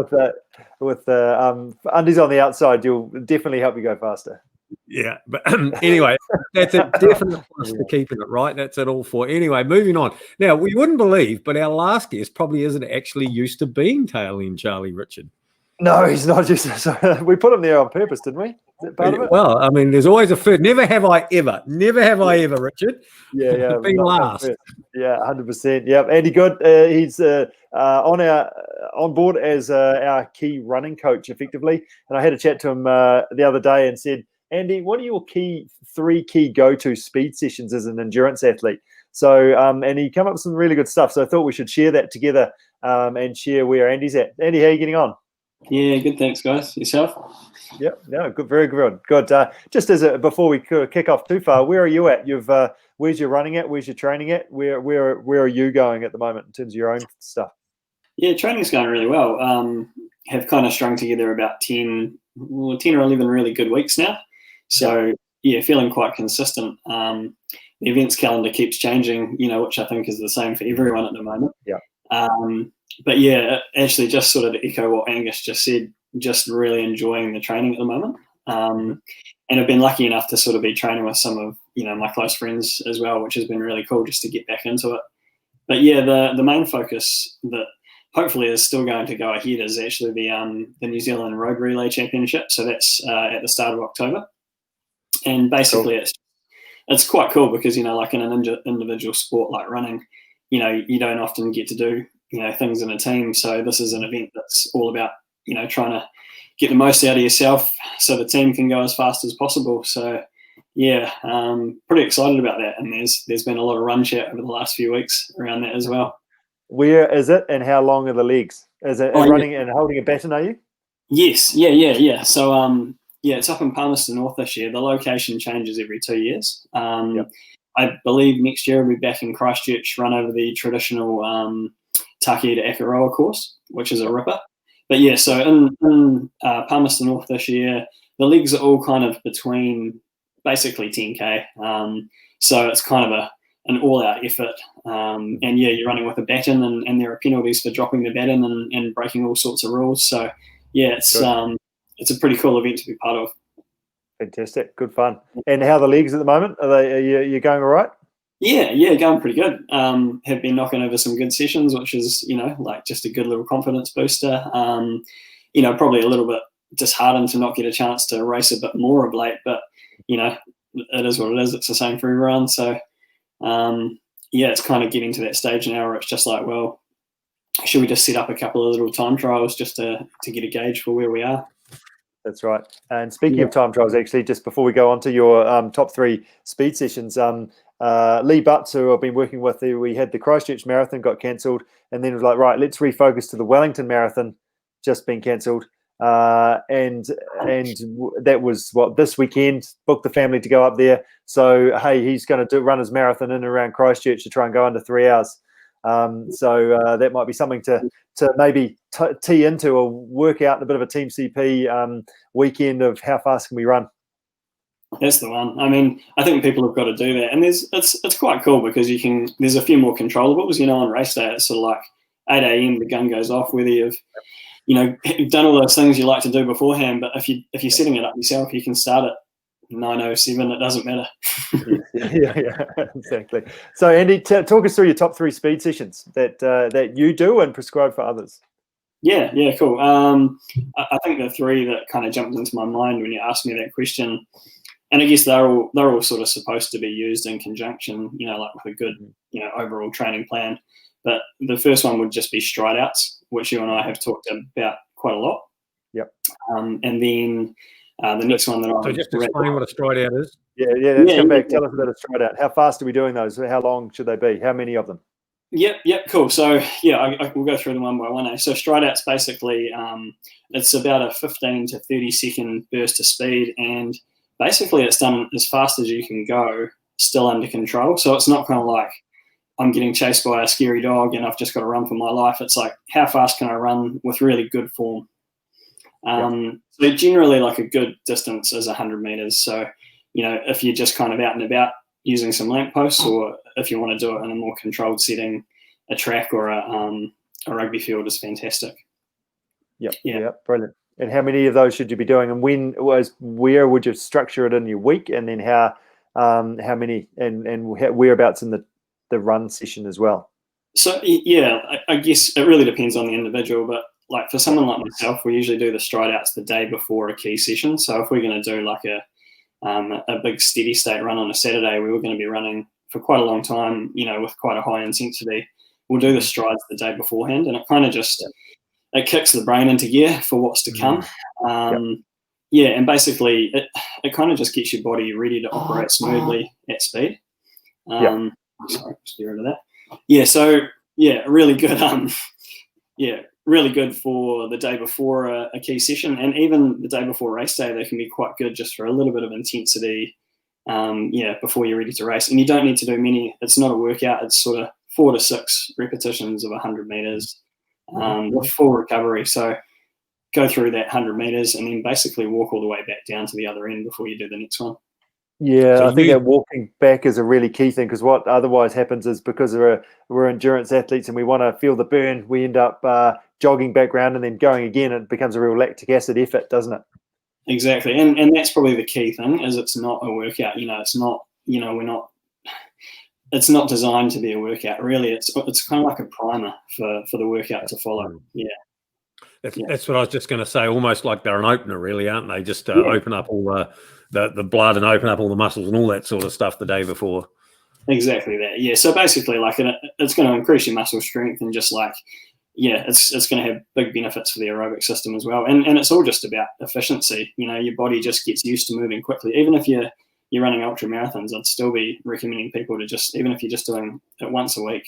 [SPEAKER 2] with the undies on the outside, you'll definitely help you go faster.
[SPEAKER 1] Yeah, but anyway, that's a definite plus for keeping it right. That's it all for. Anyway, moving on. Now, we wouldn't believe, but our last guest probably isn't actually used to being tail end Charlie, Richard.
[SPEAKER 2] No, he's not. Just we put him there on purpose, didn't we? Is that part of it?
[SPEAKER 1] Well, I mean, there's always a first. Never have I ever, Richard.
[SPEAKER 2] Yeah,
[SPEAKER 1] been last.
[SPEAKER 2] Yeah, 100%. Yeah, Andy Good. He's on board as our key running coach, effectively. And I had a chat to him the other day and said, Andy, what are your three key go-to speed sessions as an endurance athlete? So, and he came up with some really good stuff. So I thought we should share that together and share where Andy's at. Andy, how are you getting on?
[SPEAKER 5] Yeah, good. Thanks, guys. Yourself?
[SPEAKER 2] Yep. Yeah. Good. Very good. Good. Just before we kick off too far, where are you at? Where's your running at? Where's your training at? Where are you going at the moment in terms of your own stuff?
[SPEAKER 5] Yeah, training's going really well. Have kind of strung together about 10 or 11 really good weeks now. So yeah, feeling quite consistent. The events calendar keeps changing, which I think is the same for everyone at the moment.
[SPEAKER 2] Yeah.
[SPEAKER 5] But yeah, actually just sort of to echo what Angus just said, just really enjoying the training at the moment. And I've been lucky enough to sort of be training with some of, my close friends as well, which has been really cool just to get back into it. But yeah, the main focus that hopefully is still going to go ahead is actually the New Zealand Road Relay Championship. So that's at the start of October. And basically it's quite cool because, like in an individual sport like running, you don't often get to do, things in a team. So this is an event that's all about, trying to get the most out of yourself so the team can go as fast as possible. So yeah, pretty excited about that. And there's been a lot of run chat over the last few weeks around that as well.
[SPEAKER 2] Where is it and how long are the legs? Is it running and holding a baton, are you?
[SPEAKER 5] Yes. Yeah. So, it's up in Palmerston North this year. The location changes every 2 years. I believe next year we'll be back in Christchurch, run over the traditional Taki to Akaroa course, which is a ripper. But yeah, so in Palmerston North this year, the legs are all kind of between basically 10K. So it's kind of an all-out effort. And yeah, you're running with a baton, and there are penalties for dropping the baton and breaking all sorts of rules. So yeah, it's a pretty cool event to be part of.
[SPEAKER 2] Fantastic, good fun. And how are the legs at the moment? Are you going all right?
[SPEAKER 5] Yeah, going pretty good. Have been knocking over some good sessions, which is, like just a good little confidence booster. Probably a little bit disheartened to not get a chance to race a bit more of late, but it is what it is. It's the same for everyone. So it's kind of getting to that stage now where it's just like, well, should we just set up a couple of little time trials just to get a gauge for where we are?
[SPEAKER 2] That's right. And speaking of time trials, actually, just before we go on to your top 3 speed sessions, Lee Butts, who I've been working with, we had the Christchurch Marathon got cancelled, and then it was like, right, let's refocus to the Wellington Marathon, just been cancelled. And that was this weekend, booked the family to go up there. So, hey, he's going to run his marathon in and around Christchurch to try and go under 3 hours. So that might be something to maybe tee into a workout and a bit of a Team CP weekend of how fast can we run.
[SPEAKER 5] That's the one. I mean, I think people have got to do that, and it's quite cool because there's a few more controllables. On race day, it's sort of like 8 a.m. the gun goes off, whether you've done all those things you like to do beforehand. But if you're setting it up yourself, you can start at 9:07. It doesn't matter.
[SPEAKER 2] yeah, exactly. So, Andy, talk us through your top 3 speed sessions that you do and prescribe for others.
[SPEAKER 5] Yeah, cool. I think the 3 that kind of jumped into my mind when you asked me that question, and I guess they're all sort of supposed to be used in conjunction, like with a good, overall training plan. But the first one would just be stride outs, which you and I have talked about quite a lot. Yep. And then the next one that
[SPEAKER 1] So just explain what a stride out is.
[SPEAKER 2] Yeah. Let's come back. Tell us about a stride out. How fast are we doing those? How long should they be? How many of them?
[SPEAKER 5] Yep, cool. So we'll go through them one by one. So stride out's basically it's about a 15 to 30 second burst of speed, and basically it's done as fast as you can go, still under control. So it's not kind of like I'm getting chased by a scary dog and I've just got to run for my life. It's like, how fast can I run with really good form? So generally, like, a good distance is 100 meters. So, if you're just kind of out and about using some lampposts, or if you want to do it in a more controlled setting, a track or a rugby field is fantastic.
[SPEAKER 2] Yep, brilliant. And how many of those should you be doing, and where would you structure it in your week, and then how many, and whereabouts in the run session as well?
[SPEAKER 5] So I guess it really depends on the individual, but like for someone like myself, we usually do the stride outs the day before a key session. So if we're going to do like a big steady state run on a Saturday, we were going to be running for quite a long time, with quite a high intensity. We'll do the strides the day beforehand, and it kind of just it kicks the brain into gear for what's to come. And basically it kind of just gets your body ready to operate smoothly at speed. Sorry, just get rid of that. So really good. Really good for the day before a key session, and even the day before race day, they can be quite good just for a little bit of intensity. Before you're ready to race, and you don't need to do many. It's not a workout. It's sort of 4 to 6 repetitions of 100 meters with full recovery. So go through that 100 meters and then basically walk all the way back down to the other end before you do the next one. Yeah,
[SPEAKER 2] so I think that walking back is a really key thing, because what otherwise happens is, because we're endurance athletes and we want to feel the burn, we end up jogging back round and then going again. It becomes a real lactic acid effort, doesn't it?
[SPEAKER 5] Exactly, and that's probably the key thing, is it's not a workout. It's not, it's not designed to be a workout. Really, it's kind of like a primer for the workout to follow.
[SPEAKER 1] That's what I was just going to say. Almost like they're an opener, really, aren't they? Just open up all the blood and open up all the muscles and all that sort of stuff the day before.
[SPEAKER 5] Exactly that. Yeah. So basically, like, it's going to increase your muscle strength, and just like, it's going to have big benefits for the aerobic system as well. And it's all just about efficiency. Your body just gets used to moving quickly. Even if you're running ultra marathons, I'd still be recommending people to even if you're just doing it once a week,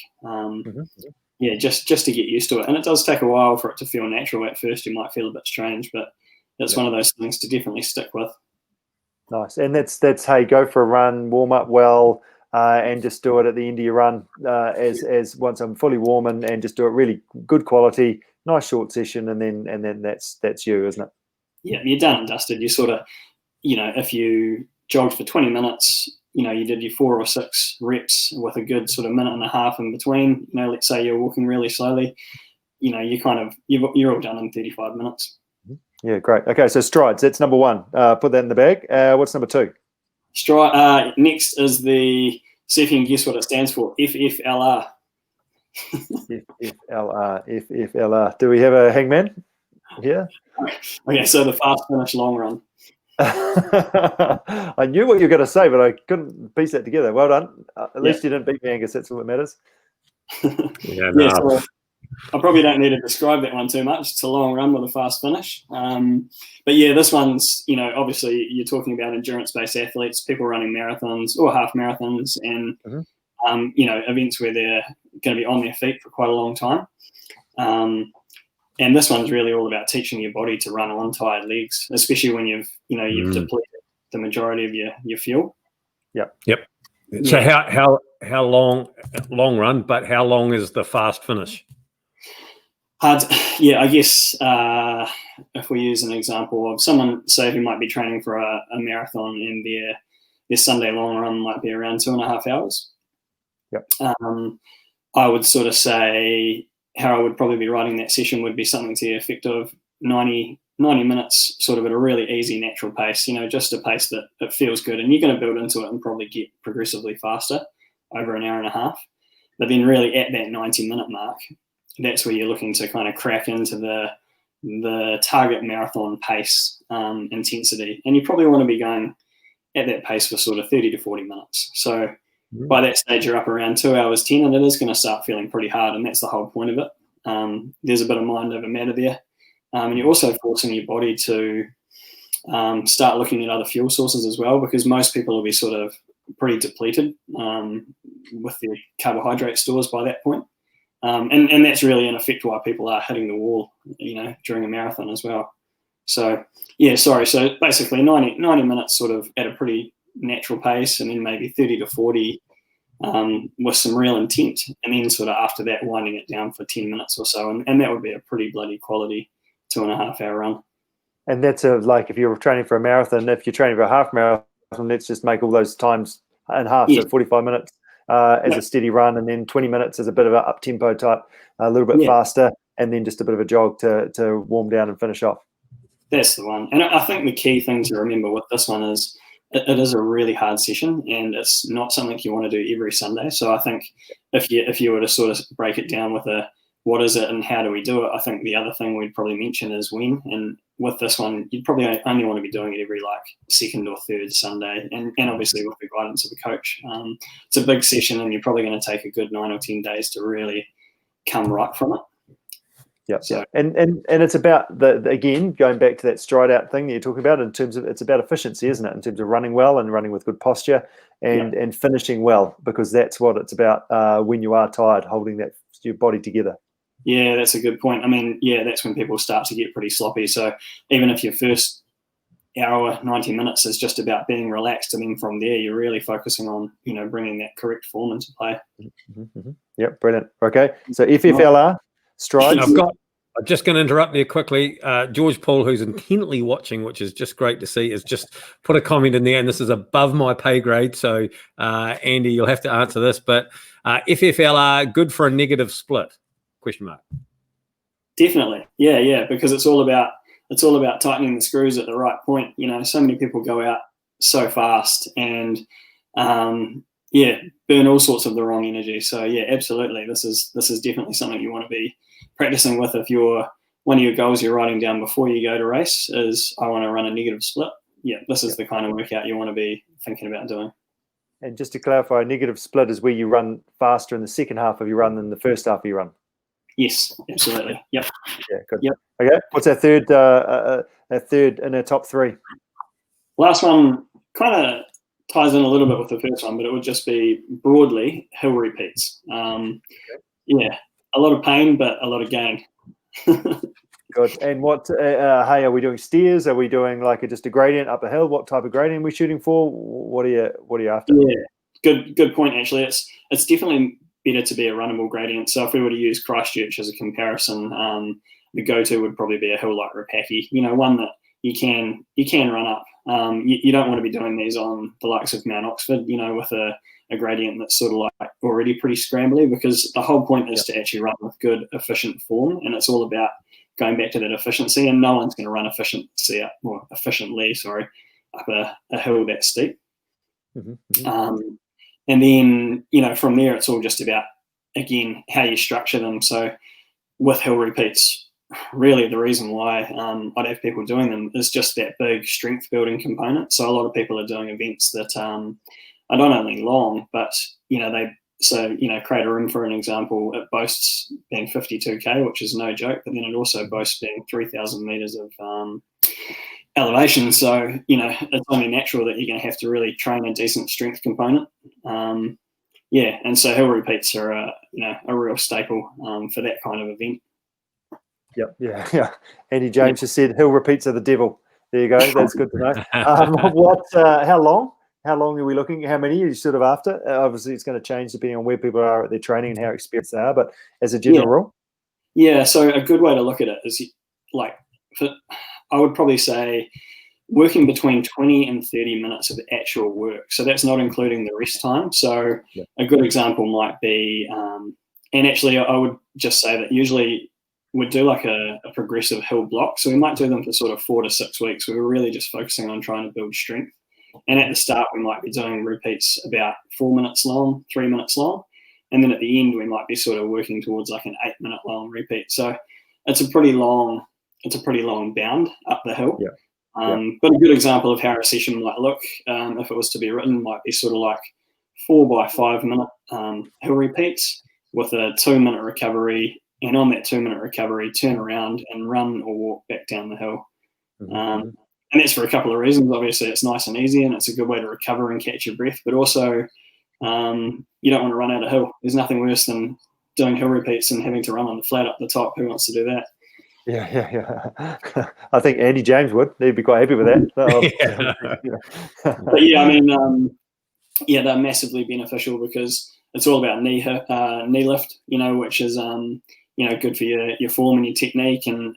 [SPEAKER 5] just to get used to it. And it does take a while for it to feel natural. At first, you might feel a bit strange, but it's one of those things to definitely stick with.
[SPEAKER 2] Nice. And that's hey, go for a run, warm up well, and just do it at the end of your run as once I'm fully warm and just do it really good quality, nice short session, and then that's you, isn't it?
[SPEAKER 5] Yeah, you're done and dusted. You sort of, if you jogged for 20 minutes, you did your 4 or 6 reps with a good sort of minute and a half in between. Let's say you're walking really slowly. You're all done in 35 minutes.
[SPEAKER 2] Yeah, great. Okay, so strides. That's number 1. Put that in the bag. What's number 2?
[SPEAKER 5] Stride. Next is see if you can guess what it stands for. FFLR.
[SPEAKER 2] FFLR. Do we have a hangman here?
[SPEAKER 5] Okay, so the fast finish long run.
[SPEAKER 2] I knew what you were going to say, but I couldn't piece that together. Well done. At least you didn't beat me, Angus. That's all that matters.
[SPEAKER 5] So I probably don't need to describe that one too much. It's a long run with a fast finish. But yeah, this one's, obviously you're talking about endurance-based athletes, people running marathons or half marathons and, events where they're going to be on their feet for quite a long time. And this one's really all about teaching your body to run on tired legs, especially when you've depleted the majority of your fuel.
[SPEAKER 2] Yep.
[SPEAKER 1] So how long run, but how long is the fast finish?
[SPEAKER 5] Hard. Yeah, I guess if we use an example of someone, say, who might be training for a marathon and their Sunday long run might be around 2.5 hours.
[SPEAKER 2] Yep.
[SPEAKER 5] I would sort of say how I would probably be writing that session would be something to the effect of 90 minutes, sort of at a really easy, natural pace, just a pace that feels good. And you're going to build into it and probably get progressively faster over an hour and a half. But then really at that 90-minute mark, that's where you're looking to kind of crack into the target marathon pace intensity. And you probably want to be going at that pace for sort of 30 to 40 minutes. So by that stage, you're up around 2 hours 10, and it is going to start feeling pretty hard. And that's the whole point of it. There's a bit of mind over matter there. And you're also forcing your body to start looking at other fuel sources as well, because most people will be sort of pretty depleted with their carbohydrate stores by that point. And that's really in effect why people are hitting the wall, during a marathon as well. So, So basically 90 minutes sort of at a pretty natural pace, and then maybe 30 to 40 with some real intent. And then sort of after that, winding it down for 10 minutes or so. And that would be a pretty bloody quality 2.5 hour run.
[SPEAKER 2] And that's like if you're training for a marathon, if you're training for a half marathon, let's just make all those times in half, so 45 minutes. As a steady run, and then 20 minutes as a bit of an up-tempo type, a little bit faster, and then just a bit of a jog to warm down and finish off.
[SPEAKER 5] That's the one. And I think the key thing to remember with this one is it is a really hard session, and it's not something you want to do every Sunday. So I think if you were to sort of break it down with what is it and how do we do it, I think the other thing we'd probably mention is when. And with this one, you'd probably only want to be doing it every second or third Sunday, and obviously with the guidance of a coach. It's a big session, and you're probably going to take a good 9 or 10 days to really come right from it.
[SPEAKER 2] Yeah. So, and it's about again going back to that stride out thing that you're talking about in terms of it's about efficiency, isn't it? In terms of running well and running with good posture and finishing well, because that's what it's about when you are tired, holding your body together.
[SPEAKER 5] Yeah, that's a good point. I mean, that's when people start to get pretty sloppy. So even if your first hour, 90 minutes is just about being relaxed, and then from there, you're really focusing on, bringing that correct form into play.
[SPEAKER 2] Mm-hmm. Yep, brilliant. Okay, so FFLR, strides.
[SPEAKER 1] I'm just going to interrupt there quickly. George Paul, who's intently watching, which is just great to see, has just put a comment in there, and this is above my pay grade. So, Andy, you'll have to answer this. But FFLR, good for a negative split? ?
[SPEAKER 5] Definitely, yeah, because it's all about tightening the screws at the right point. So many people go out so fast and burn all sorts of the wrong energy. So absolutely, this is definitely something you want to be practicing with. If one of your goals you're writing down before you go to race is I want to run a negative split, this is the kind of workout you want to be thinking about doing.
[SPEAKER 2] And just to clarify, a negative split is where you run faster in the second half of your run than the first half of your run.
[SPEAKER 5] Yes, absolutely. Yep.
[SPEAKER 2] Yeah, good.
[SPEAKER 5] Yep.
[SPEAKER 2] Okay, what's our third in our top 3?
[SPEAKER 5] Last one kind of ties in a little bit with the first one, but it would just be broadly hill repeats. A lot of pain, but a lot of gain.
[SPEAKER 2] Good. And what? Are we doing stairs? Are we doing just a gradient up a hill? What type of gradient are we shooting for? What are you after?
[SPEAKER 5] Yeah, good point. Actually, it's definitely better to be a runnable gradient. So if we were to use Christchurch as a comparison, the go-to would probably be a hill like Rapaki. One that you can run up. You don't want to be doing these on the likes of Mount Oxford, with a gradient that's sort of like already pretty scrambly, because the whole point is to actually run with good, efficient form, and it's all about going back to that efficiency. And no one's going to run efficiently up a hill that steep. And then, from there, it's all just about, again, how you structure them. So with hill repeats, really the reason why I'd have people doing them is just that big strength building component. So a lot of people are doing events that are not only long, but, Crater Rim, for an example, it boasts being 52K, which is no joke, but then it also boasts being 3,000 meters of elevation. So, it's only natural that you're going to have to really train a decent strength component. And so hill repeats are a real staple for that kind of event.
[SPEAKER 2] Yeah. Andy James just said hill repeats are the devil. There you go. That's good to know. How long? How long are we looking? How many are you sort of after? Obviously, it's going to change depending on where people are at their training and how experienced they are. But as a general rule,
[SPEAKER 5] so a good way to look at it is I would probably say working between 20 and 30 minutes of actual work. So that's not including the rest time. So a good example might be, and actually I would just say that usually we'd do like a progressive hill block. So we might do them for sort of 4 to 6 weeks. We were really just focusing on trying to build strength. And at the start, we might be doing repeats about 4 minutes long, 3 minutes long. And then at the end, we might be sort of working towards like an 8-minute long repeat. So it's a pretty long bound up the hill. But a good example of how a session might look, if it was to be written, might be sort of like 4 by 5 minute hill repeats with a 2-minute recovery. And on that 2-minute recovery, turn around and run or walk back down the hill. And that's for a couple of reasons. Obviously, it's nice and easy, and it's a good way to recover and catch your breath. But also, you don't want to run out of hill. There's nothing worse than doing hill repeats and having to run on the flat up the top. Who wants to do that?
[SPEAKER 2] Yeah. I think Andy James would. He'd be quite happy with that.
[SPEAKER 5] But they're massively beneficial because it's all about knee lift, which is good for your form and your technique, and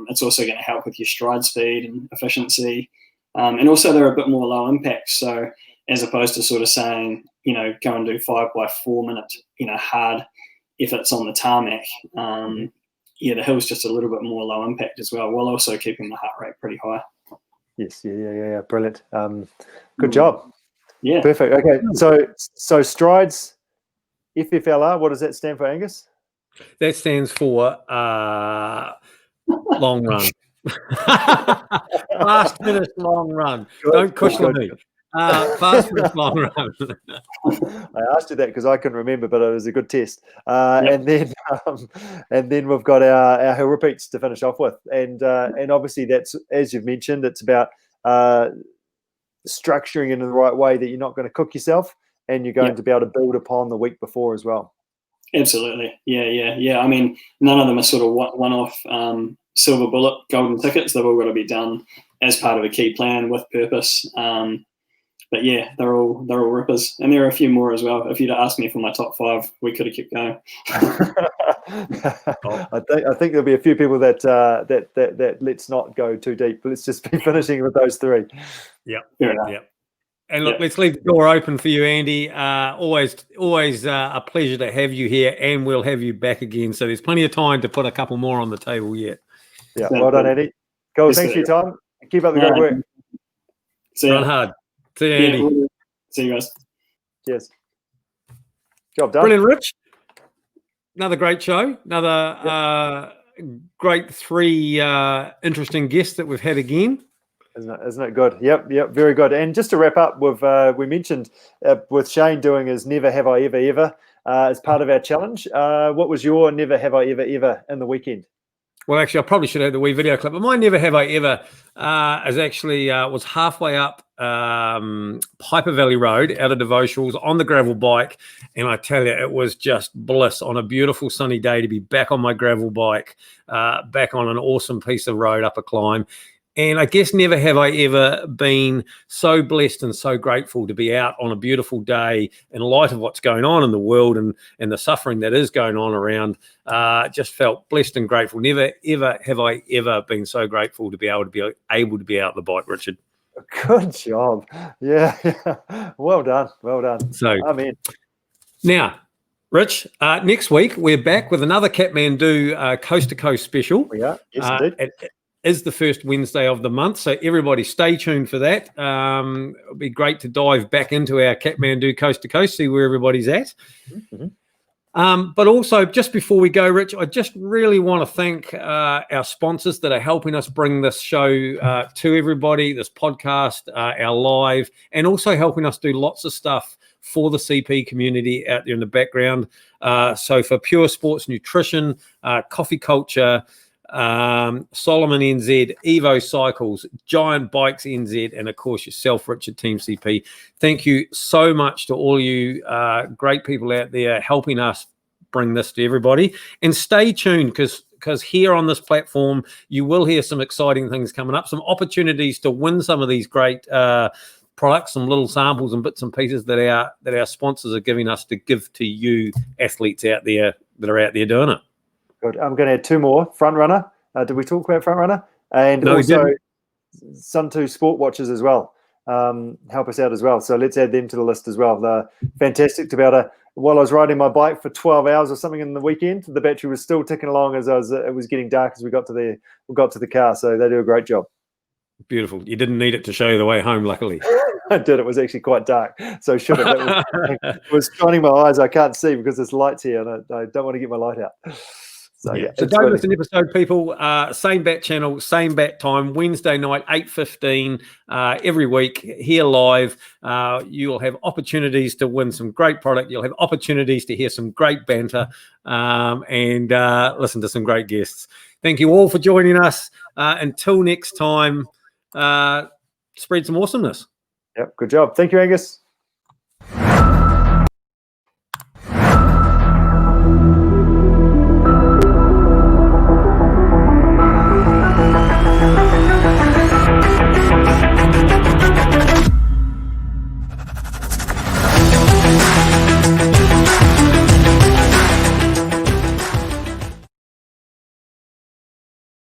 [SPEAKER 5] it's also going to help with your stride speed and efficiency. And also they're a bit more low impact. So as opposed to sort of saying, go and do 5 by 4 minute, hard efforts on the tarmac. The hill's just a little bit more low impact as well, while also keeping the heart rate pretty high.
[SPEAKER 2] Yes, yeah, brilliant. Good job.
[SPEAKER 5] Yeah,
[SPEAKER 2] perfect. Okay, so strides, FFLR. What does that stand for, Angus?
[SPEAKER 1] That stands for long run. Fast finish, long run. Don't cushion me. Fast finish, long run.
[SPEAKER 2] I asked you that because I couldn't remember, but it was a good test. And then we've got our hill repeats to finish off with, and obviously that's, as you've mentioned, it's about structuring it in the right way that you're not going to cook yourself, and you're going to be able to build upon the week before as well.
[SPEAKER 5] Absolutely. Yeah. I mean, none of them are sort of one-off silver bullet golden tickets. They've all got to be done as part of a key plan with purpose. But yeah, they're all rippers, and there are a few more as well. If you'd asked me for my top 5, we could have kept going.
[SPEAKER 2] I think there'll be a few people that let's not go too deep. Let's just be finishing with those 3.
[SPEAKER 1] Yeah. And look, let's leave the door open for you, Andy. Always a pleasure to have you here, and we'll have you back again. So there's plenty of time to put a couple more on the table yet.
[SPEAKER 2] Yeah, well done, Andy. Cool. Thanks for your time. Keep up the great work.
[SPEAKER 1] Run hard. See you, Andy.
[SPEAKER 5] See you guys.
[SPEAKER 2] Cheers. Job done.
[SPEAKER 1] Brilliant, Rich. Another great show. Another great 3 interesting guests that we've had again.
[SPEAKER 2] Isn't it good? Yep, very good. And just to wrap up, we mentioned with Shane doing his Never Have I Ever as part of our challenge. What was your Never Have I Ever in the weekend?
[SPEAKER 1] Well, actually, I probably should have the wee video clip, but my Never Have I Ever is actually was halfway up Piper Valley Road out of Devotionals on the gravel bike, and I tell you, it was just bliss on a beautiful sunny day to be back on my gravel bike, back on an awesome piece of road up a climb. And I guess never have I ever been so blessed and so grateful to be out on a beautiful day in light of what's going on in the world and the suffering that is going on around. Just felt blessed and grateful. Never, ever have I ever been so grateful to be able to be out the bike, Richard.
[SPEAKER 2] Good job. Yeah. Well done. Well done.
[SPEAKER 1] So,
[SPEAKER 2] I mean,
[SPEAKER 1] now, Rich, next week we're back with another Kathmandu Coast to Coast special.
[SPEAKER 2] we are. Yes, indeed.
[SPEAKER 1] It is the first Wednesday of the month, so everybody stay tuned for that. It'll be great to dive back into our Kathmandu Coast to Coast, see where everybody's at.
[SPEAKER 2] Mm-hmm.
[SPEAKER 1] But also, just before we go, Rich, I just really want to thank our sponsors that are helping us bring this show to everybody, this podcast, our live, and also helping us do lots of stuff for the CP community out there in the background. So for Pure Sports Nutrition, Coffee Culture, Solomon NZ, Evo Cycles, Giant Bikes NZ, and of course yourself, Richard, Team CP. Thank you so much to all you great people out there helping us bring this to everybody. And stay tuned, because here on this platform you will hear some exciting things coming up, some opportunities to win some of these great products, some little samples and bits and pieces that our sponsors are giving us to give to you athletes out there that are out there doing it.
[SPEAKER 2] Good. I'm going to add two more. Front Runner. Did we talk about Front Runner? And
[SPEAKER 1] No,
[SPEAKER 2] also Sun2 Sport Watches as well. Help us out as well. So let's add them to the list as well. They're fantastic to be able to, while I was riding my bike for 12 hours or something in the weekend, the battery was still ticking along as it was getting dark as we got to the car. So they do a great job. Beautiful.
[SPEAKER 1] You didn't need it to show you the way home, luckily.
[SPEAKER 2] I did. It was actually quite dark, so should have. It was shining my eyes. I can't see because there's lights here, and I don't want to get my light out. So yeah.
[SPEAKER 1] So don't miss an episode, people. Same bat channel, same bat time, Wednesday night, 8:15 every week here live. You will have opportunities to win some great product. You'll have opportunities to hear some great banter and listen to some great guests. Thank you all for joining us. Until next time, spread some awesomeness.
[SPEAKER 2] Yep. Good job. Thank you, Angus.